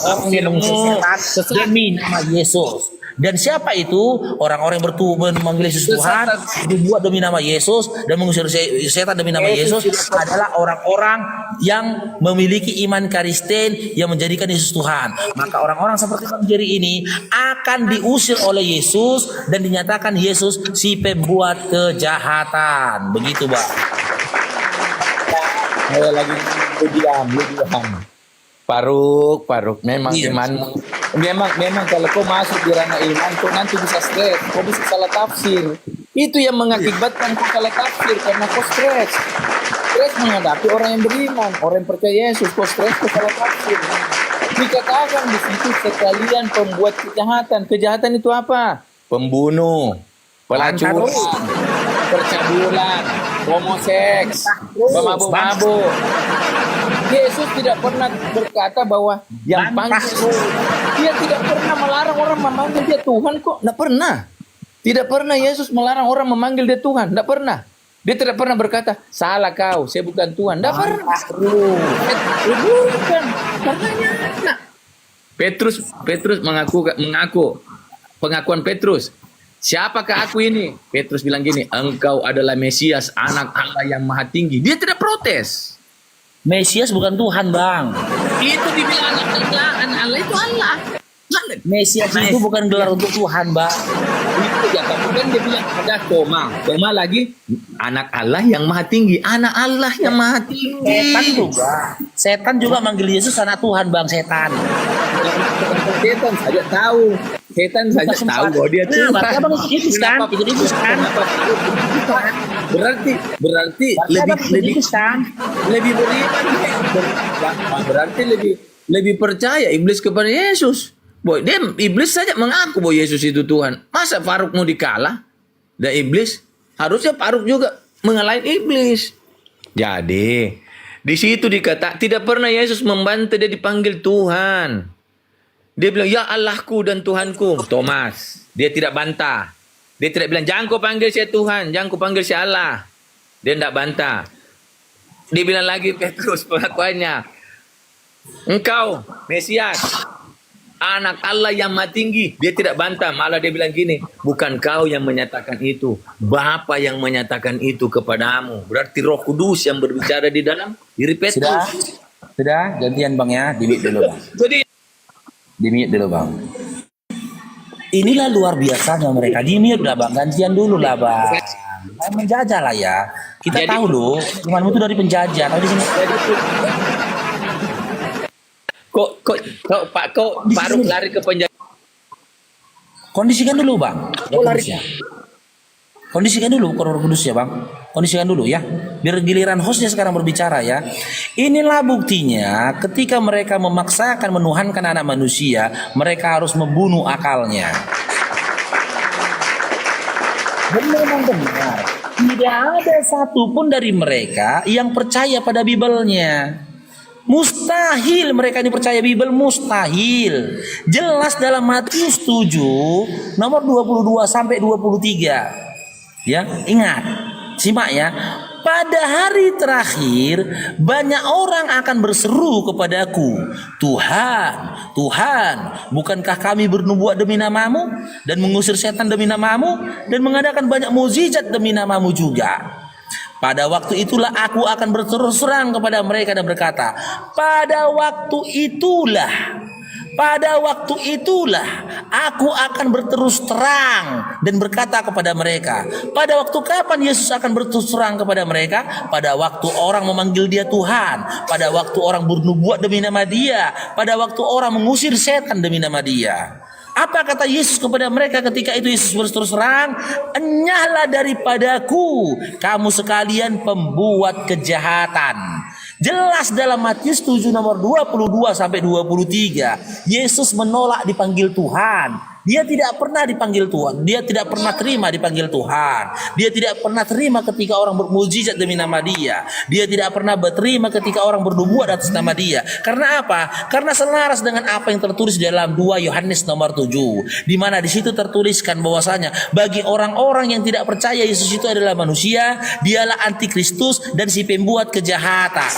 orang-orang yang mengusir setan demi nama Yesus. Dan siapa itu? Orang-orang yang memanggil Yesus Tuhan, berbuat demi nama Yesus dan mengusir setan demi nama Yesus adalah orang-orang yang memiliki iman Kristen yang menjadikan Yesus Tuhan. Maka orang-orang seperti Bang Jerry ini akan diusir oleh Yesus dan dinyatakan Yesus si pembuat kejahatan. Begitu, Bang. Saya lagi diam. Paruk, memang iman. Memang kalau kau masuk di ranah iman, kau nanti bisa stres, kau bisa salah tafsir. Itu yang mengakibatkan kau salah tafsir karena kau stres. Stres menghadapi orang yang beriman, orang yang percaya Yesus, kau stres, kau salah tafsir. Dikatakan di situ sekalian pembuat kejahatan. Kejahatan itu apa? Pembunuh, pelacuran, percabulan, homoseks, pemabuk-mabuk. Yesus tidak pernah berkata bahwa yang panggil, dia tidak pernah melarang orang memanggil dia Tuhan kok, tidak pernah. Tidak pernah Yesus melarang orang memanggil dia Tuhan, tidak pernah. Dia tidak pernah berkata, salah kau, saya bukan Tuhan, tidak pernah. Bukan, karenanya. Petrus mengaku pengakuan Petrus. Siapakah aku ini? Petrus bilang gini, engkau adalah Mesias, anak Allah yang maha tinggi. Dia tidak protes. Mesias bukan Tuhan, Bang. Itu dibilang anak Allah itu Allah. Mesias itu bukan gelar untuk Tuhan, Bang. Itu ya, kemudian dia bilang ada Toma lagi anak Allah yang maha tinggi, anak Allah yang maha tinggi. Setan juga manggil Yesus anak Tuhan, Bang. Setan saja tahu. Setan saja tahu bahwa dia Tuhan. Abang ikut iblis kan? Ikut iblis kan? Berarti lebih beriman. Berarti lebih percaya iblis kepada Yesus. Boy, iblis saja mengaku bahwa Yesus itu Tuhan. Masa Faruk mau dikalah? Dan iblis harusnya Faruk juga mengalahin iblis. Jadi di situ dikata tidak pernah Yesus membantah dia dipanggil Tuhan. Dia bilang, ya Allahku dan Tuhanku. Thomas, dia tidak bantah. Dia tidak bilang, jangan kau panggil saya Tuhan, jangan kau panggil saya Allah. Dia tidak bantah. Dia bilang lagi Petrus pengakuannya, engkau Mesias, anak Allah yang maha tinggi. Dia tidak bantah, malah dia bilang gini, bukan kau yang menyatakan itu, Bapa yang menyatakan itu kepadamu. Berarti Roh Kudus yang berbicara di dalam diri Petrus. Sudah, gantian Bang ya, di-mute dulu Bang. Di-mute dulu Bang. Inilah luar biasanya mereka. Di-mute lah Bang, gantian dulu lah Bang. Menjajah lah ya. Kita tahu loh, imanmu itu dari penjajah. Kalau di sini Kok baru lari ke penjara. kondisikan dulu Bang. Kondisikan dulu Roh Kudus ya Bang. Kondisikan dulu ya. Biar giliran hostnya sekarang berbicara ya. Inilah buktinya ketika mereka memaksakan menuhankan anak manusia, mereka harus membunuh akalnya. Dan memang benar, tidak ada satupun dari mereka yang percaya pada Bibelnya. Mustahil mereka ini percaya Bibel, mustahil. Jelas dalam Matius 7 nomor 22 sampai 23. Ya, ingat. Simak ya. Pada hari terakhir banyak orang akan berseru kepadaku, Tuhan, Tuhan, bukankah kami bernubuat demi namamu dan mengusir setan demi namamu dan mengadakan banyak mukjizat demi namamu juga. Pada waktu itulah aku akan berterus terang kepada mereka dan berkata, pada waktu itulah aku akan berterus terang dan berkata kepada mereka. Pada waktu kapan Yesus akan berterus terang kepada mereka? Pada waktu orang memanggil dia Tuhan, pada waktu orang bernubuat demi nama dia, pada waktu orang mengusir setan demi nama dia. Apa kata Yesus kepada mereka ketika itu Yesus berterus terang? Enyahlah daripadaku, kamu sekalian pembuat kejahatan. Jelas dalam Matius 7 nomor 22 sampai 23, Yesus menolak dipanggil Tuhan. Dia tidak pernah dipanggil Tuhan. Dia tidak pernah terima dipanggil Tuhan. Dia tidak pernah terima ketika orang bermujizat demi nama dia. Dia tidak pernah berterima ketika orang bernubuat atas nama dia. Karena apa? Karena selaras dengan apa yang tertulis dalam 2 Yohanes nomor 7. Di mana di situ tertuliskan bahwasanya bagi orang-orang yang tidak percaya Yesus itu adalah manusia, dialah antikristus dan si pembuat kejahatan.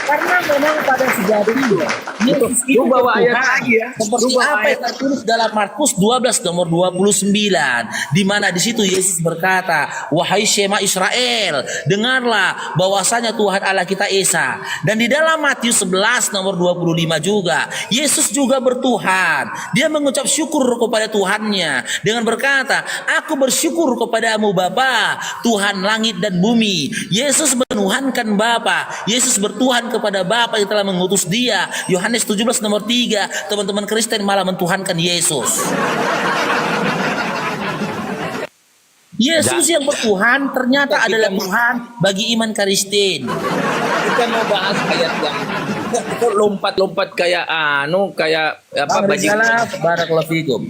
Karena memang pada sejatinya Yesus itu bawa ayat Tuhan. lagi ya. Seperti apa yang tertulis dalam Markus 12 nomor 29, di mana di situ Yesus berkata, wahai Shema Israel, dengarlah bahwasanya Tuhan Allah kita Esa. Dan di dalam Matius 11 nomor 25 juga Yesus juga bertuhan. Dia mengucap syukur kepada Tuhannya dengan berkata, aku bersyukur kepadamu Bapa, Tuhan langit dan bumi. Yesus menuhankan Bapa. Yesus bertuhan kepada Bapa yang telah mengutus dia. Yohanes 17 nomor 3. Teman-teman Kristen malah mentuhankan Yesus. Yesus yang bertuhan ternyata adalah Tuhan bagi iman Kristen. Kita mau bahas ayat yang kok lompat-lompat kayak apa bajing. Barakallahu fikum.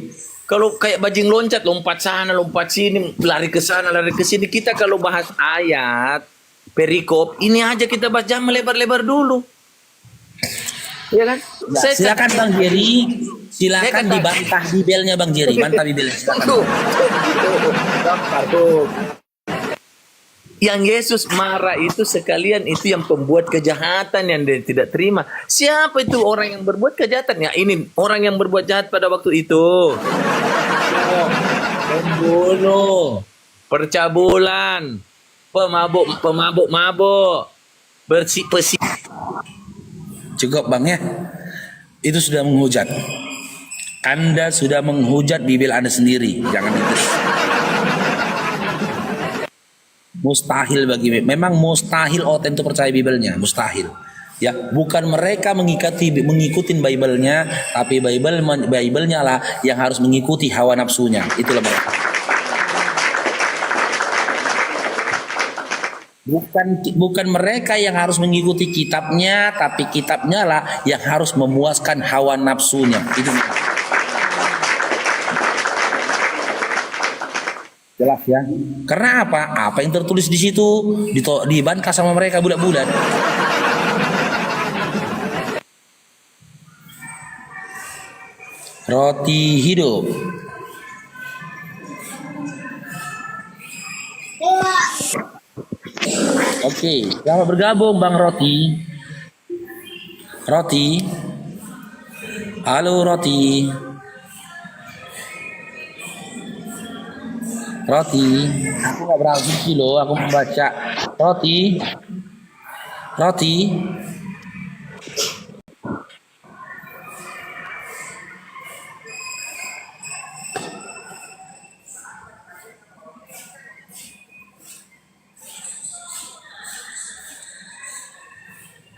Kalau kayak bajing loncat, lompat sana, lompat sini, lari ke sana, lari ke sini. Kita kalau bahas ayat perikop, ini aja kita bahas jangan melebar-lebar dulu. Iya kan? Ya, silakan Bang Jerry, silakan dibantah bibelnya Bang Jerry, bantah bibelnya. Tuh. Yang Yesus marah itu sekalian itu yang pembuat kejahatan yang dia tidak terima. Siapa itu orang yang berbuat kejahatan? Ya ini orang yang berbuat jahat pada waktu itu. Pembunuh, percabulan, pemabuk-mabuk, pesi. Cukup Bang ya. Itu sudah menghujat. Anda sudah menghujat bibel Anda sendiri. Jangan itu. Mustahil memang mustahil orang itu percaya bibelnya, mustahil. Ya, bukan mereka mengikuti Bible-nya, tapi Bible-nya lah yang harus mengikuti hawa nafsunya. Itulah mereka. Bukan mereka yang harus mengikuti kitabnya, tapi kitabnya lah yang harus memuaskan hawa nafsunya. Itu jelas ya. Karena apa? Apa yang tertulis di situ dibantah sama mereka bulat-bulat. Roti hidup. Oke, selamat bergabung Bang Roti. Roti. Halo Roti. Roti. Aku nggak berasumsi loh, aku membaca. Roti. Roti.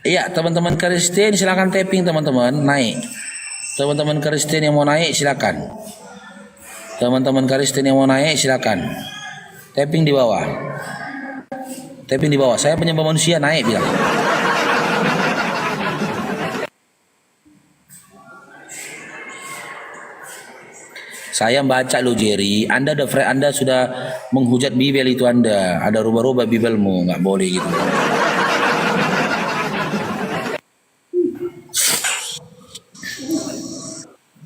Iya, teman-teman Kristen silakan tapping teman-teman, naik. Teman-teman Kristen yang mau naik silakan. Teman-teman Kristen yang mau naik silakan. Tapping di bawah. Tapping di bawah. Saya penyembah manusia naik bilang. Saya baca lo Jerry, Anda sudah menghujat Bibel itu Anda. Ada rubah-rubah Bibelmu, nggak boleh gitu.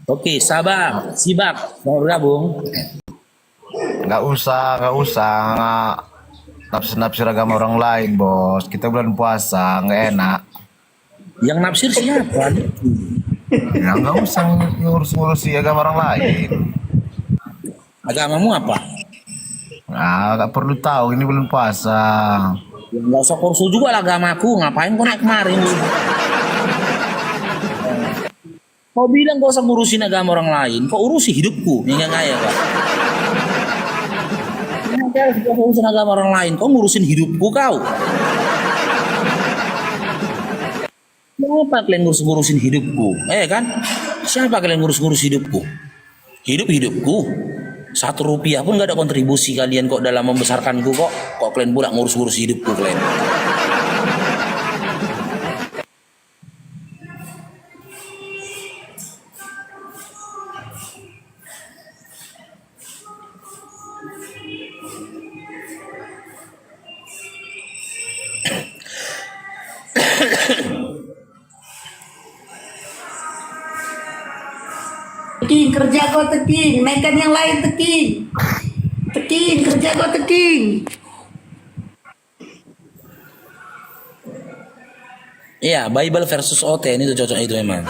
Oke, Sabang, Sibak, mau bergabung? Nggak usah nafsir agama orang lain, bos. Kita bulan puasa, nggak enak. Yang nafsir siapa? Ya nggak usah ngurus-ngurusi agama orang lain. Agamamu apa? Nah, nggak perlu tahu. Ini bulan puasa. Ya, nggak usah kursus juga lah agamaku. Ngapain kau naik kemarin? Kau bilang gak usah ngurusin agama orang lain. Kau urusi hidupku. Yang nggak ya, Pak? Kau ngurusin agama orang lain. Kau ngurusin hidupku kau. Siapa kalian ngurusin hidupku? Kan? Siapa kalian ngurus hidupku? Hidupku. 1 rupiah pun gak ada kontribusi kalian kok dalam membesarkanku kok. Kok kalian pula ngurus hidupku kalian? Teking, kerja kau teking, naikkan yang lain teking. Teking, kerja kau teking. Iya, Bible versus OT ini tuh cocok itu memang.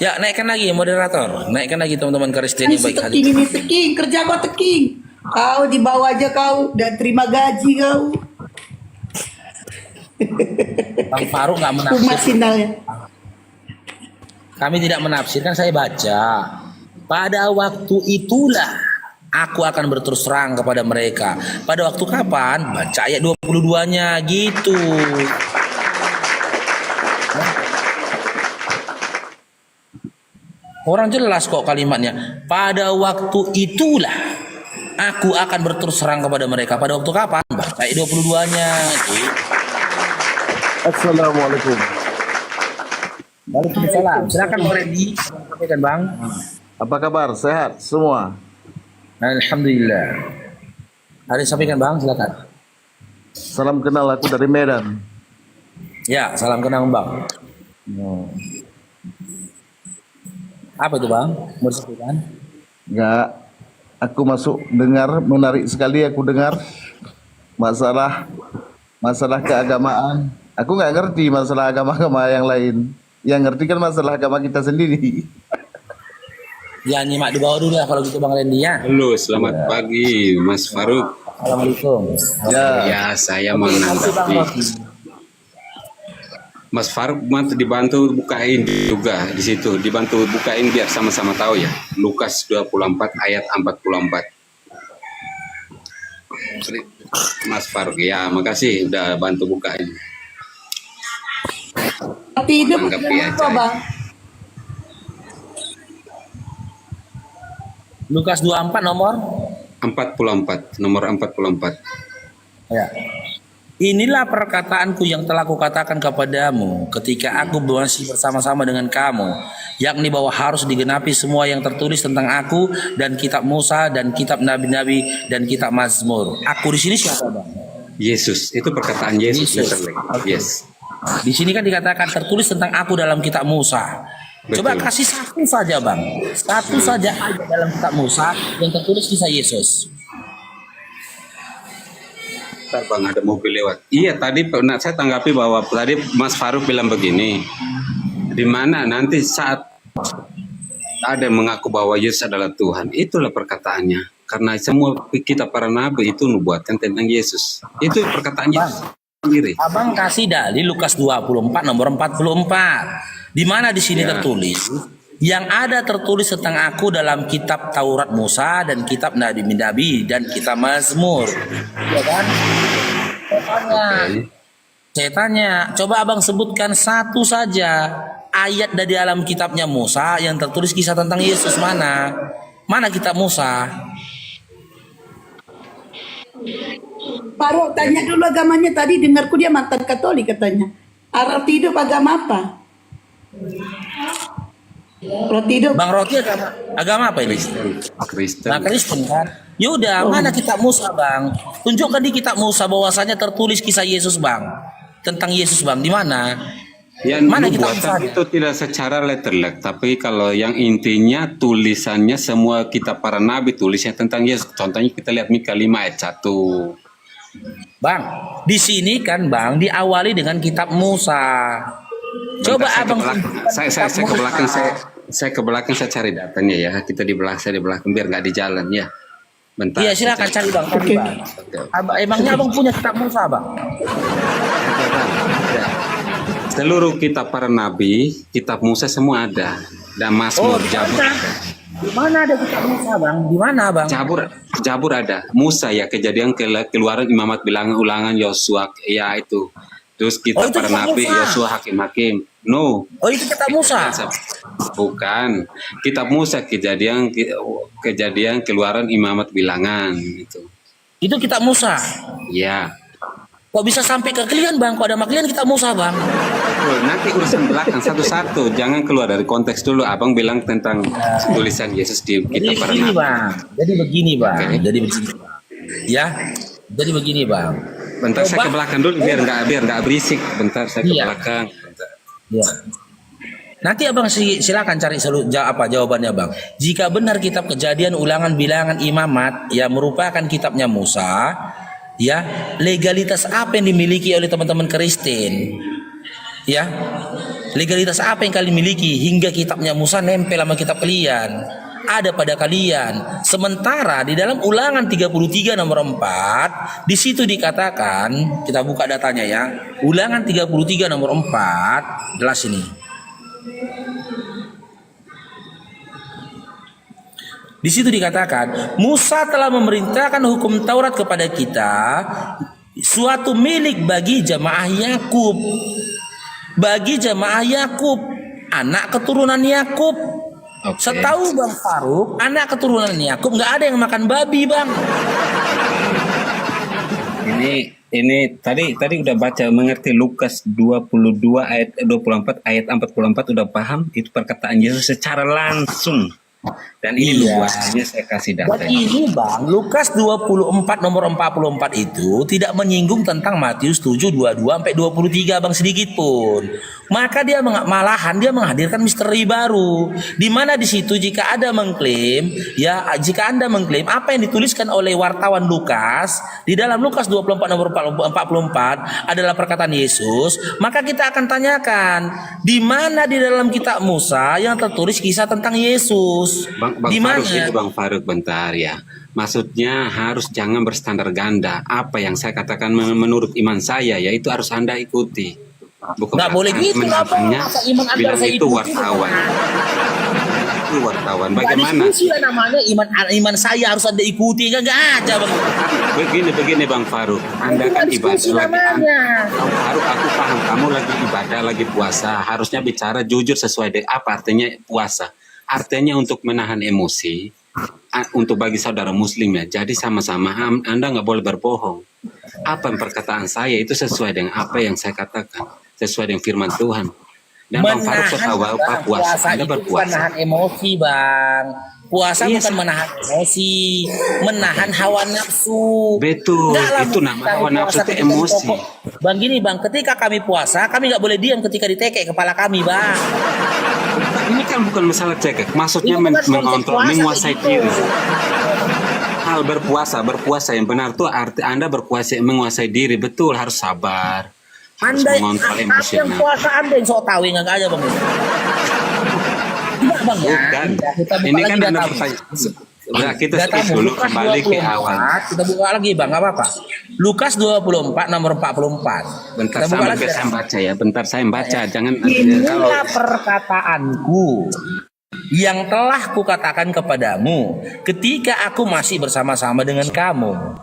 Ya, naikkan lagi moderator. Naikkan lagi teman-teman Kristiani baik hati. Teking ini teking, kerja kau teking. Kau di bawah aja kau, dan terima gaji kau. Bang Faruk nggak Umat menafsir. sindalnya. Kami tidak menafsirkan, saya baca. Pada waktu itulah aku akan berterus terang kepada mereka. Pada waktu kapan? Baca ayat 22-nya gitu. Orang jelas kok kalimatnya. Pada waktu itulah aku akan berterus terang kepada mereka. Pada waktu kapan? Baca ayat 22-nya gitu. Assalamualaikum. Waalaikumsalam. Silakan Bang Randy. Sampaikan Bang. Apa kabar? Sehat semua? Alhamdulillah. Ada yang sampaikan Bang, silakan. Salam kenal, aku dari Medan. Ya, salam kenal Bang. Apa itu Bang? Mau disampaikan? Enggak, aku masuk dengar, menarik sekali aku dengar masalah keagamaan. Aku nggak ngerti masalah agama-agama yang lain. Yang ngerti kan masalah agama kita sendiri. Ya, nyimak di bawah dulu ya kalau gitu Bang Randy ya. Halo, selamat pagi Mas Faruk. Assalamualaikum. Ya, saya menanggapi. Mas Faruk dibantu bukain juga di situ, dibantu bukain biar sama-sama tahu ya. Lukas 24 ayat 44. Mas Faruk, ya makasih udah bantu bukain. Tapi hidup Tanggapi apa aja. bang? Lukas 24 nomor 44, nomor 44. ya. Inilah perkataanku yang telah kukatakan kepadamu ketika aku masih bersama-sama dengan kamu, yakni bahwa harus digenapi semua yang tertulis tentang aku dan kitab Musa dan kitab nabi-nabi dan kitab Mazmur. Aku di sini siapa Bang? Yesus, itu perkataan Yesus. Yesus. Yes. Di sini kan dikatakan tertulis tentang aku dalam kitab Musa. Coba Betul. kasih satu saja Bang, satu saja aja dalam kitab Musa yang tertulis kisah Yesus. Bentar Bang, ada mobil lewat. Iya, tadi pernah saya tanggapi bahwa tadi Mas Faruk bilang begini. Di mana nanti saat ada yang mengaku bahwa Yesus adalah Tuhan, itulah perkataannya. Karena semua kita para nabi itu nubuatan tentang Yesus. Itu perkataan Yesus sendiri. Abang kasih dalil Lukas 24 nomor 44. Di mana di sini tertulis yang ada tertulis tentang aku dalam kitab Taurat Musa dan kitab Nabi-Nabi dan kitab Mazmur. Ya kan? Saya tanya, coba abang sebutkan satu saja ayat dari dalam kitabnya Musa yang tertulis kisah tentang Yesus mana? Mana kitab Musa? Faruk tanya dulu agamanya tadi, dengarku dia mantan Katolik katanya. Roti hidup agama apa? Roti hidup. Bang Roti agama apa ini? Kristen. Nah, Kristen kan. Ya udah, mana kitab Musa, Bang? Tunjukkan di kitab Musa bahwasanya tertulis kisah Yesus, Bang. Tentang Yesus, Bang. Di mana? Ya, Mana kita nubuatan bisa? itu tidak secara letterlek, tapi kalau yang intinya tulisannya semua kitab para nabi tulisnya tentang Yesus. Contohnya kita lihat Mika 5 ayat 1. Bang, di sini kan, Bang, diawali dengan kitab Musa. Coba Bentar, Abang saya ke belakang, saya ke belakang saya cari datanya ya. Kita di belakang, saya di belakang biar nggak di jalan ya. Bentar. Iya, silakan cari, Bang. Cari, Oke. Bang. Emangnya Abang punya kitab Musa, Bang? Ya. Seluruh kitab para nabi, kitab Musa semua ada. Dan Mazmur, di Jabur. mana? Di mana ada kitab Musa, Bang? Di mana, Bang? Jabur ada. Musa ya, kejadian keluaran Imamat, bilangan, ulangan, Yosua ya itu. Terus kitab itu para kitab nabi, Musa. Yosua, Hakim-Hakim. No. Oh, itu kitab Musa. Bukan. Kitab Musa kejadian keluaran Imamat, bilangan itu. Itu kitab Musa. Ya. Kok bisa sampai ke kalian, Bang? Kok ada maklian kitab Musa, Bang? Betul, nanti urusan belakang satu-satu. Jangan keluar dari konteks dulu. Abang bilang tentang tulisan Yesus di Jadi kitab para begini, nabi. Bang. Jadi begini, Bang. Oke. Jadi begini. Ya. Jadi begini, Bang. Bentar saya Coba- ke belakang dulu biar nggak berisik. Bentar saya ke Iya. belakang. Bentar. Ya. Nanti Abang silakan cari jawabannya, Bang. Jika benar kitab Kejadian, Ulangan, Bilangan, Imamat yang merupakan kitabnya Musa, ya, legalitas apa yang dimiliki oleh teman-teman Kristen? Ya. Legalitas apa yang kalian miliki hingga kitabnya Musa nempel sama kitab kalian? Ada pada kalian. Sementara di dalam Ulangan 33 nomor 4, di situ dikatakan, kita buka datanya ya. Ulangan 33 nomor 4, jelas ini. Di situ dikatakan, Musa telah memerintahkan hukum Taurat kepada kita, suatu milik bagi jamaah Yakub. Bagi jamaah Yakub, anak keturunan Yakub. Oke. Setahu Bang Faruk, anak keturunan Yakub nggak ada yang makan babi, Bang. Ini tadi udah baca mengerti Lukas 22 ayat 24 ayat 44 udah paham itu perkataan Yesus secara langsung. Dan ini Iya. luasnya saya kasih Dan data. ini Bang, Lukas 24 nomor 44 itu tidak menyinggung tentang Matius 7 22 sampai 23 Bang sedikit pun. Maka dia malahan dia menghadirkan misteri baru. Di mana di situ jika Anda mengklaim apa yang dituliskan oleh wartawan Lukas di dalam Lukas 24 nomor 44 adalah perkataan Yesus, maka kita akan tanyakan di mana di dalam kitab Musa yang tertulis kisah tentang Yesus. Bang Di Faruk mana? itu Bang Faruk bentar ya. Maksudnya harus jangan berstandar ganda. Apa yang saya katakan menurut iman saya ya itu harus Anda ikuti. Bukan Nggak boleh berarti gitu, menabungnya, Masa iman Anda bilang saya itu ikuti, wartawan. Itu wartawan. Nggak Bagaimana? diskusi lah namanya iman saya harus Anda ikuti nggak aja Bang. Begini Bang Faruk. Anda Itu kan nggak ibadah diskusi lagi. namanya. Bang Faruk, aku paham kamu lagi ibadah, lagi puasa. Harusnya bicara jujur sesuai dengan apa artinya puasa. Artinya untuk menahan emosi, untuk bagi saudara muslim ya. Jadi sama-sama Anda nggak boleh berbohong. Apa yang perkataan saya itu sesuai dengan apa yang saya katakan, sesuai dengan firman Tuhan. Dan Bang Faruk tahu apa puasa? Anda itu bukan berpuasa. menahan emosi, Bang. Puasa Iya, bukan menahan emosi, menahan hawa nafsu. Betul, Enggak lah, itu kami nama hawa puasa nafsu itu ketika emosi. dipokok. Bang gini Bang, ketika kami puasa, kami nggak boleh diam ketika ditekek kepala kami, Bang. Ini kan bukan masalah cekek, maksudnya Itu bukan konsep mengontrol, puasa menguasai gitu. diri. Hal berpuasa yang benar tuh arti Anda berpuasa menguasai diri, betul harus sabar, harus mengontrol Aku yang emosional. puasa Anda yang sok tahu yang nggak aja Bang. Tidak Bang ya. Bukan, Kita buka ini lagi kan Anda datamu. bertanya. Nah, kita Datamu, skip dulu Lukas kembali ke 24, awal. Kita buka lagi Bang, nggak apa-apa. Lukas 24 nomor 44. Bentar Kita buka saya lagi. saya baca ya, bentar saya baca, jangan kalau Inilah perkataanku yang telah kukatakan kepadamu ketika aku masih bersama-sama dengan kamu.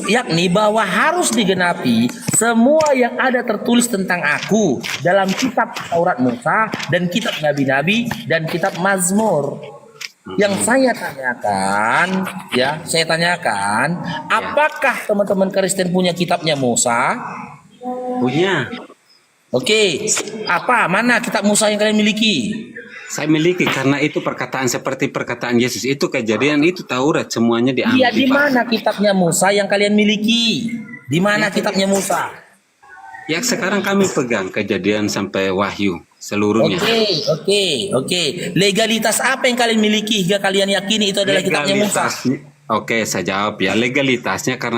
Yakni bahwa harus digenapi semua yang ada tertulis tentang aku dalam kitab Taurat Musa dan kitab Nabi-Nabi dan kitab Mazmur. Yang saya tanyakan, apakah teman-teman Kristen punya kitabnya Musa? Punya. Oke, apa? Mana kitab Musa yang kalian miliki? Saya miliki karena itu perkataan seperti perkataan Yesus. Itu kejadian, itu Taurat, semuanya diambil. Iya, di mana kitabnya Musa yang kalian miliki? Di mana kitabnya Musa? Ya sekarang kami pegang kejadian sampai Wahyu seluruhnya. Oke. Legalitas apa yang kalian miliki hingga kalian yakini itu adalah kitabnya Musa? Oke, saya jawab ya. Legalitasnya karena